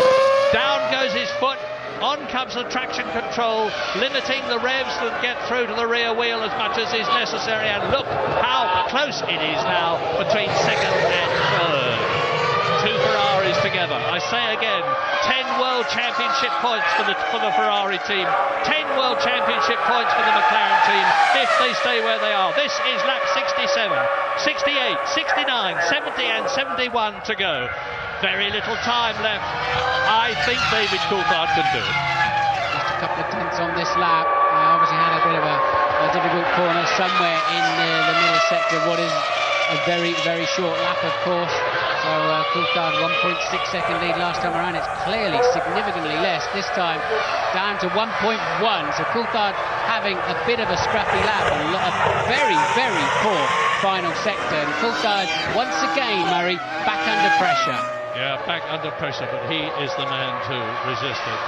Down goes his foot. On comes the traction control, limiting the revs that get through to the rear wheel as much as is necessary. And look how close it is now between second and third. 2 Ferraris together. I say again, 10 World Championship points for the Ferrari team, 10 World Championship points for the McLaren team if they stay where they are. This is lap 67, 68, 69, 70 and 71 to go. Very little time left. I think David Coulthard can do it. Just a couple of tenths on this lap. Obviously had a bit of a difficult corner somewhere in the middle sector. What is a very, very short lap, of course. So Coulthard 1.6 second lead last time around. It's clearly significantly less this time, down to 1.1. So Coulthard having a bit of a scrappy lap, a very, very poor final sector. And Coulthard once again, Murray, back under pressure. Yeah, back under pressure, but he is the man to resist it.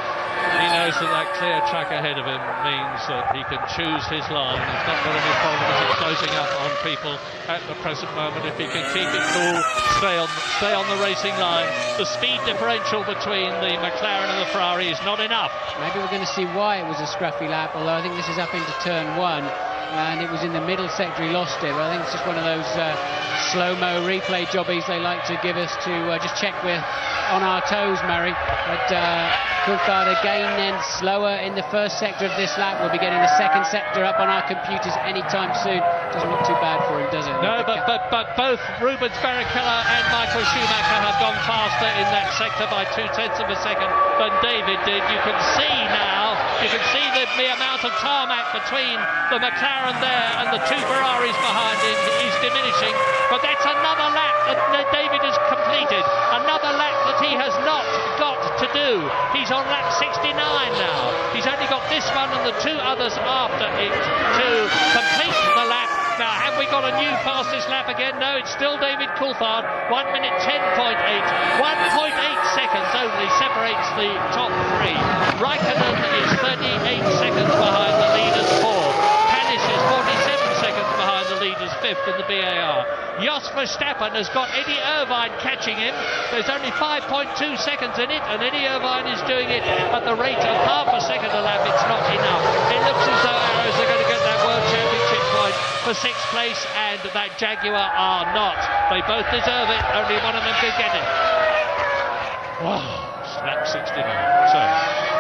He knows that that clear track ahead of him means that he can choose his line. He's not got any problems in closing up on people at the present moment. If he can keep it cool, stay on the racing line. The speed differential between the McLaren and the Ferrari is not enough. Maybe we're going to see why it was a scrappy lap, although I think this is up into turn 1. And it was in the middle sector he lost it. But I think it's just one of those slow-mo replay jobbies they like to give us to just check we're on our toes, Murray. But Coulthard again then slower in the first sector of this lap. We'll be getting the second sector up on our computers anytime soon. Doesn't look too bad for him, does it? No, but both Rubens Barrichello and Michael Schumacher have gone faster in that sector by 2/10 of a second than David did. You can see now, you can see the amount of tarmac between the McLaren there and the 2 Ferraris behind him is diminishing. But that's another lap that David has completed, another lap that he has not got to do. He's on lap 69 now. He's only got this one and the 2 others after it to complete the lap. Now, have we got a new fastest lap again? No, it's still David Coulthard. 1 minute 10.8. 1.8 seconds only separates the top 3. Raikkonen is 38 seconds behind the leaders 4. Panis is 47 seconds behind the leaders 5th in the BAR. Jos Verstappen has got Eddie Irvine catching him. There's only 5.2 seconds in it, and Eddie Irvine is doing it at the rate of half a second a lap. It's not enough. It looks as though Arrows are going to get that World Championship point for 6th place, and that Jaguar are not. They both deserve it. Only one of them could get it. Lap 69. So,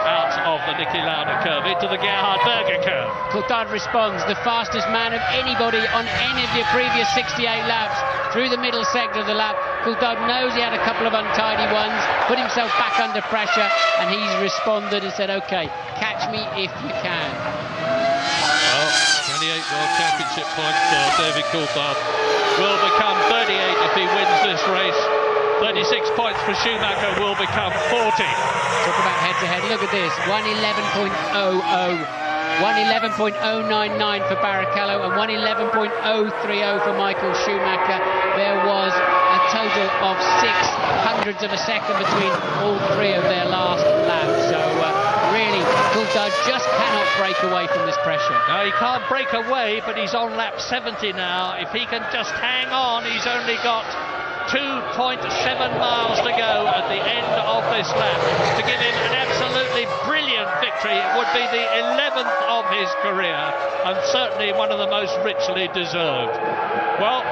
out of the Niki Lauda curve into the Gerhard Berger curve. Coulthard responds, the fastest man of anybody on any of the previous 68 laps through the middle sector of the lap. Coulthard knows he had a couple of untidy ones, put himself back under pressure, and he's responded and said, OK, catch me if you can. Well, 28 World Championship points for David Coulthard. Will become 38 if he wins this race. 36 points for Schumacher will become 40. Talk about head-to-head. Look at this. 111.00. 111.099 for Barrichello and 111.030 for Michael Schumacher. There was a total of 0.06 of a second between all 3 of their last laps. So really, Coulthard just cannot break away from this pressure. No, he can't break away, but he's on lap 70 now. If he can just hang on, he's only got 2.7 miles to go at the end of this lap to give him an absolutely brilliant victory. It would be the 11th of his career and certainly one of the most richly deserved. Well,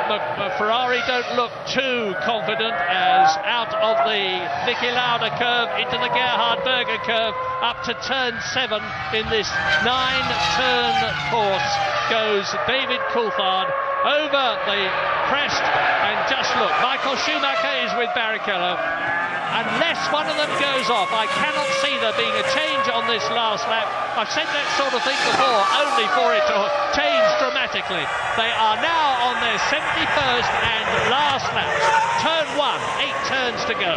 Ferrari don't look too confident as out of the Niki Lauda curve into the Gerhard Berger curve up to turn 7 in this 9-turn course goes David Coulthard over the crest, and just look, Michael Schumacher is with Barrichello. unless one of them goes off, I cannot see there being a change on this last lap. I've said that sort of thing before, only for it to change dramatically. They are now on their 71st and last lap. Turn 1, 8 turns to go.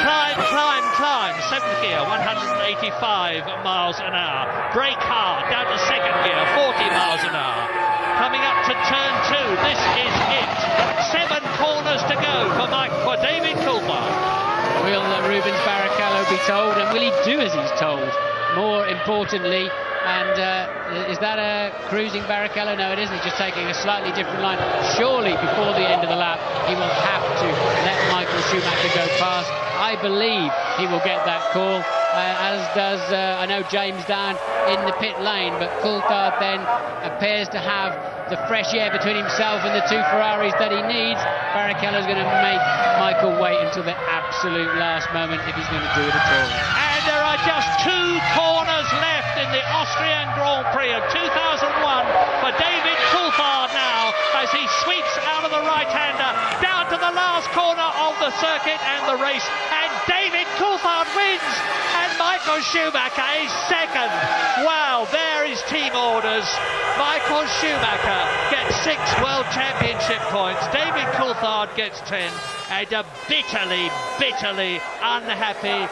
Climb, climb, climb. 7th gear, 185 miles an hour. Brake hard, down to 2nd gear, 40 miles an hour. Coming up to turn 2, this is it. 7 corners to go for David Coulthard. Will Rubens Barrichello be told, and will he do as he's told? More importantly, and is that a cruising Barrichello? No, it isn't. He's just taking a slightly different line. Surely before the end of the lap, he will have to let Michael Schumacher go past. I believe he will get that call, as does, I know, James down in the pit lane, but Coulthard then appears to have the fresh air between himself and the 2 Ferraris that he needs. Barrichello's going to make Michael wait until the absolute last moment if he's going to do it at all. And there are just 2 corners left in the Austrian Grand Prix of 2001 for David Coulthard now, as he sweeps out of the right-hander down to the last corner of the circuit and the race, and David Coulthard wins, and Michael Schumacher is second. Wow, there is team orders. Michael Schumacher gets 6 World Championship points. David Coulthard gets 10, and a bitterly, bitterly unhappy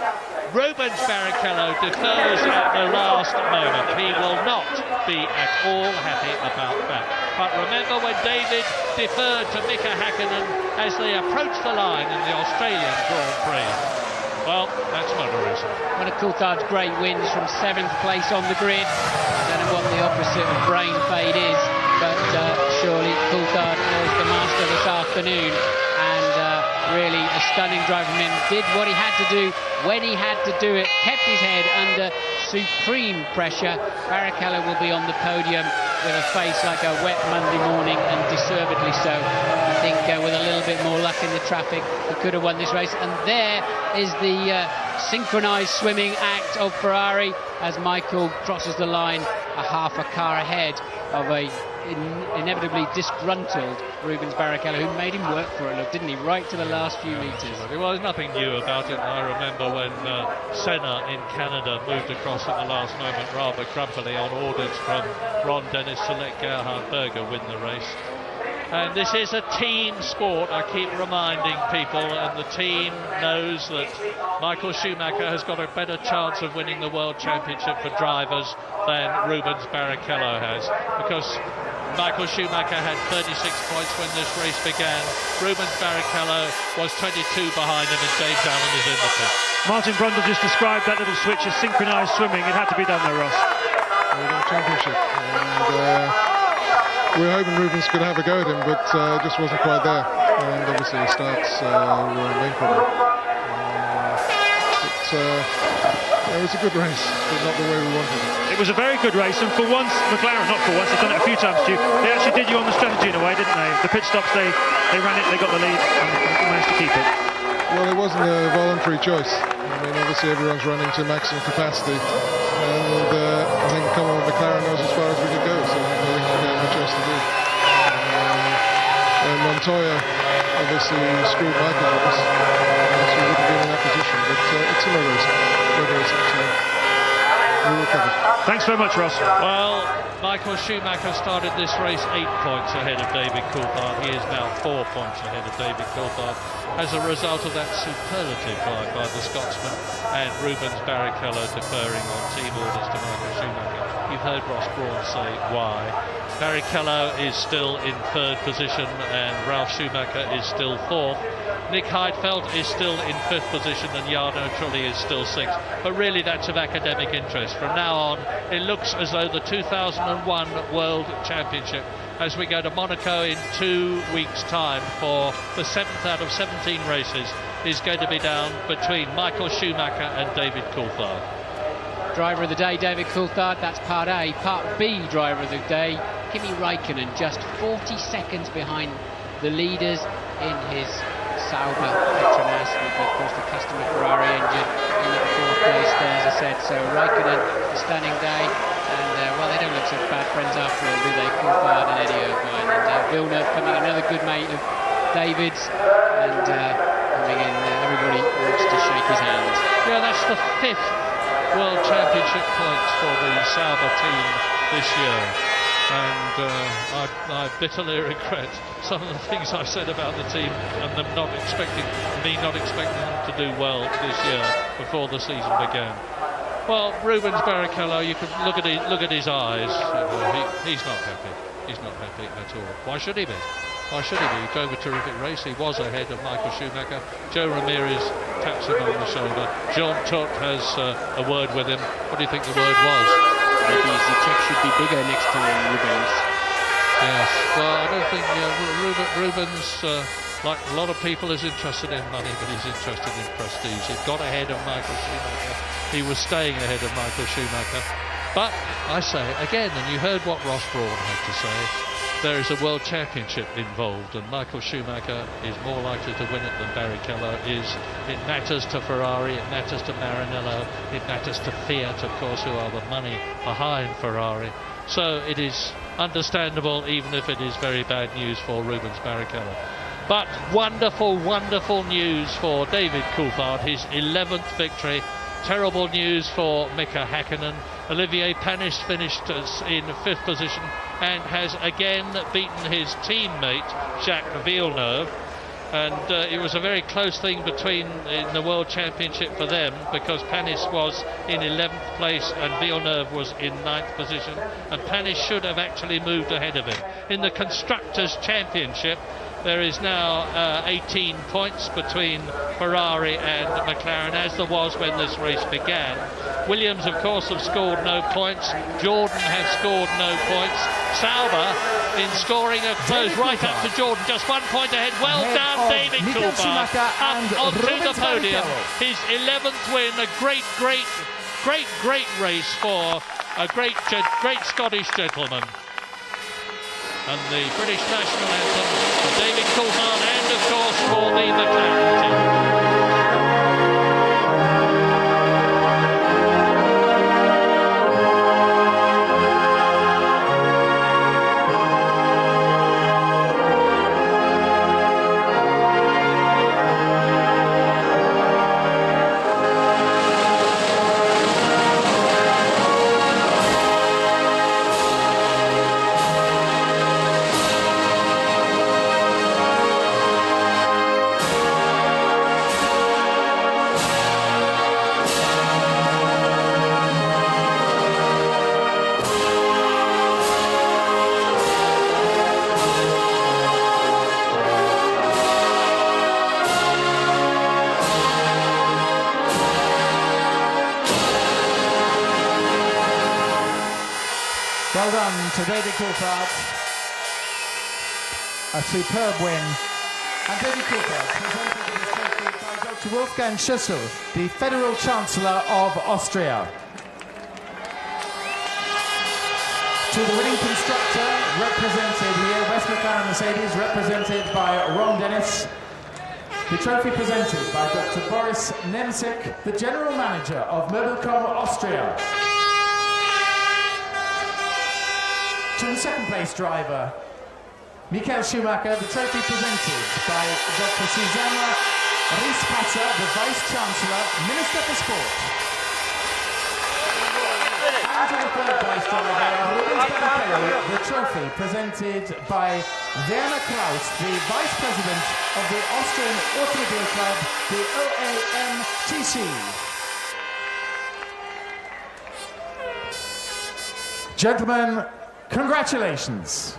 Rubens Barrichello defers at the last moment. He will not be at all happy about that. But remember when David deferred to Mika Häkkinen as they approached the line in the Australian Grand Prix? Well, that's not a reason. One of Coulthard's great wins from 7th place on the grid. I don't know what the opposite of brain fade is, but surely Coulthard was the master this afternoon. Really a stunning drive from him. Did what he had to do when he had to do it. Kept his head under supreme pressure. Barrichello will be on the podium with a face like a wet Monday morning, and deservedly so. I think with a little bit more luck in the traffic, he could have won this race. And there is the synchronised swimming act of Ferrari as Michael crosses the line a half a car ahead of a inevitably disgruntled Rubens Barrichello, who made him work for it, didn't he, right to the last few metres. Well, there's nothing new about it. I remember when Senna in Canada moved across at the last moment rather grumpily on orders from Ron Dennis to let Gerhard Berger win the race. And this is a team sport, I keep reminding people, and the team knows that Michael Schumacher has got a better chance of winning the World Championship for drivers than Rubens Barrichello has, because Michael Schumacher had 36 points when this race began. Rubens Barrichello was 22 behind him, and James Allen is in the pit. Martin Brundle just described that little switch as synchronised swimming. It had to be done though, Ross. World Championship. And we were hoping Rubens could have a go at him, but just wasn't quite there. And obviously the starts were a main problem. It was a good race, but not the way we wanted it. It was a very good race, and for once, McLaren, not for once, they've done it a few times to you, they actually did you on the strategy in a way, didn't they? The pit stops, they ran it, they got the lead, and managed to keep it. Well, it wasn't a voluntary choice. I mean, obviously everyone's running to maximum capacity, and I think coming with McLaren knows as far as we could go, so I think we had no choice to do. And Montoya obviously screwed Michael with us, else we wouldn't be in that position, but it's a low race. So we will cover. Thanks very much, Ross. Well, Michael Schumacher started this race 8 points ahead of David Coulthard. He is now 4 points ahead of David Coulthard as a result of that superlative drive by the Scotsman, and Rubens Barrichello deferring on team orders to Michael Schumacher. You've heard Ross Brawn say why. Barrichello is still in 3rd position, and Ralf Schumacher is still 4th. Nick Heidfeld is still in 5th position, and Jarno Trulli is still 6th. But really, that's of academic interest. From now on, it looks as though the 2001 World Championship, as we go to Monaco in 2 weeks' time for the 7th out of 17 races, is going to be down between Michael Schumacher and David Coulthard. Driver of the day, David Coulthard, that's part A. Part B, driver of the day, Kimi Räikkönen, just 40 seconds behind the leaders in his Sauber Petronas, with of course the customer Ferrari engine in at 4th place there, as I said. So Räikkönen, a stunning day, and well, they don't look such bad friends after all, do they? Coulthard and Eddie Irvine, and Villeneuve coming, another good mate of David's, and coming in. Everybody wants to shake his hand. Yeah, that's the 5th World Championship points for the Sauber team this year. And I bitterly regret some of the things I said about the team and them not expecting them to do well this year before the season began. Well, Rubens Barrichello, you can look at his eyes. He's not happy. He's not happy at all. Why should he be? Why should he be? He drove a terrific race. He was ahead of Michael Schumacher. Joe Ramirez taps him on the shoulder. Jean Todt has a word with him. What do you think the word was? Maybe the check should be bigger next time, Rubens. Yes. Well, I don't think Rubens, like a lot of people, is interested in money, but he's interested in prestige. He got ahead of Michael Schumacher. He was staying ahead of Michael Schumacher. But I say again, and you heard what Ross Brawn had to say, there is a World Championship involved, and Michael Schumacher is more likely to win it than Barrichello is. It matters to Ferrari, it matters to Maranello, it matters to Fiat, of course, who are the money behind Ferrari. So it is understandable, even if it is very bad news for Rubens Barrichello. But wonderful, wonderful news for David Coulthard, his 11th victory. Terrible news for Mika Häkkinen. Olivier Panis finished in 5th position and has again beaten his teammate Jacques Villeneuve. And it was a very close thing in the World Championship for them, because Panis was in 11th place and Villeneuve was in 9th position, and Panis should have actually moved ahead of him. In the Constructors' Championship, there is now 18 points between Ferrari and McLaren, as there was when this race began. Williams, of course, have scored no points. Jordan has scored no points. Sauber, in scoring, have closed right up to Jordan, just 1 point ahead. Well done, David Coulthard, up onto the podium. His 11th win, a great race for a great Scottish gentleman. And the British national anthem for David Coulthard, and of course for the McLaren team. Well done to David Coulthard. A superb win. And David Coulthard presented his trophy by Dr. Wolfgang Schüssel, the Federal Chancellor of Austria. To the winning constructor, represented here, West McLaren Mercedes, represented by Ron Dennis. The trophy presented by Dr. Boris Nemcik, the General Manager of Mobilcom Austria. To the second place driver, Michael Schumacher, the trophy presented by Dr. Susanna Rispazza, the Vice Chancellor, Minister for Sport. And to the third place driver, Rubens Barrichello, the trophy presented by Werner Klaus, the Vice President of the Austrian Automobile Club, the OAMTC. Gentlemen, congratulations.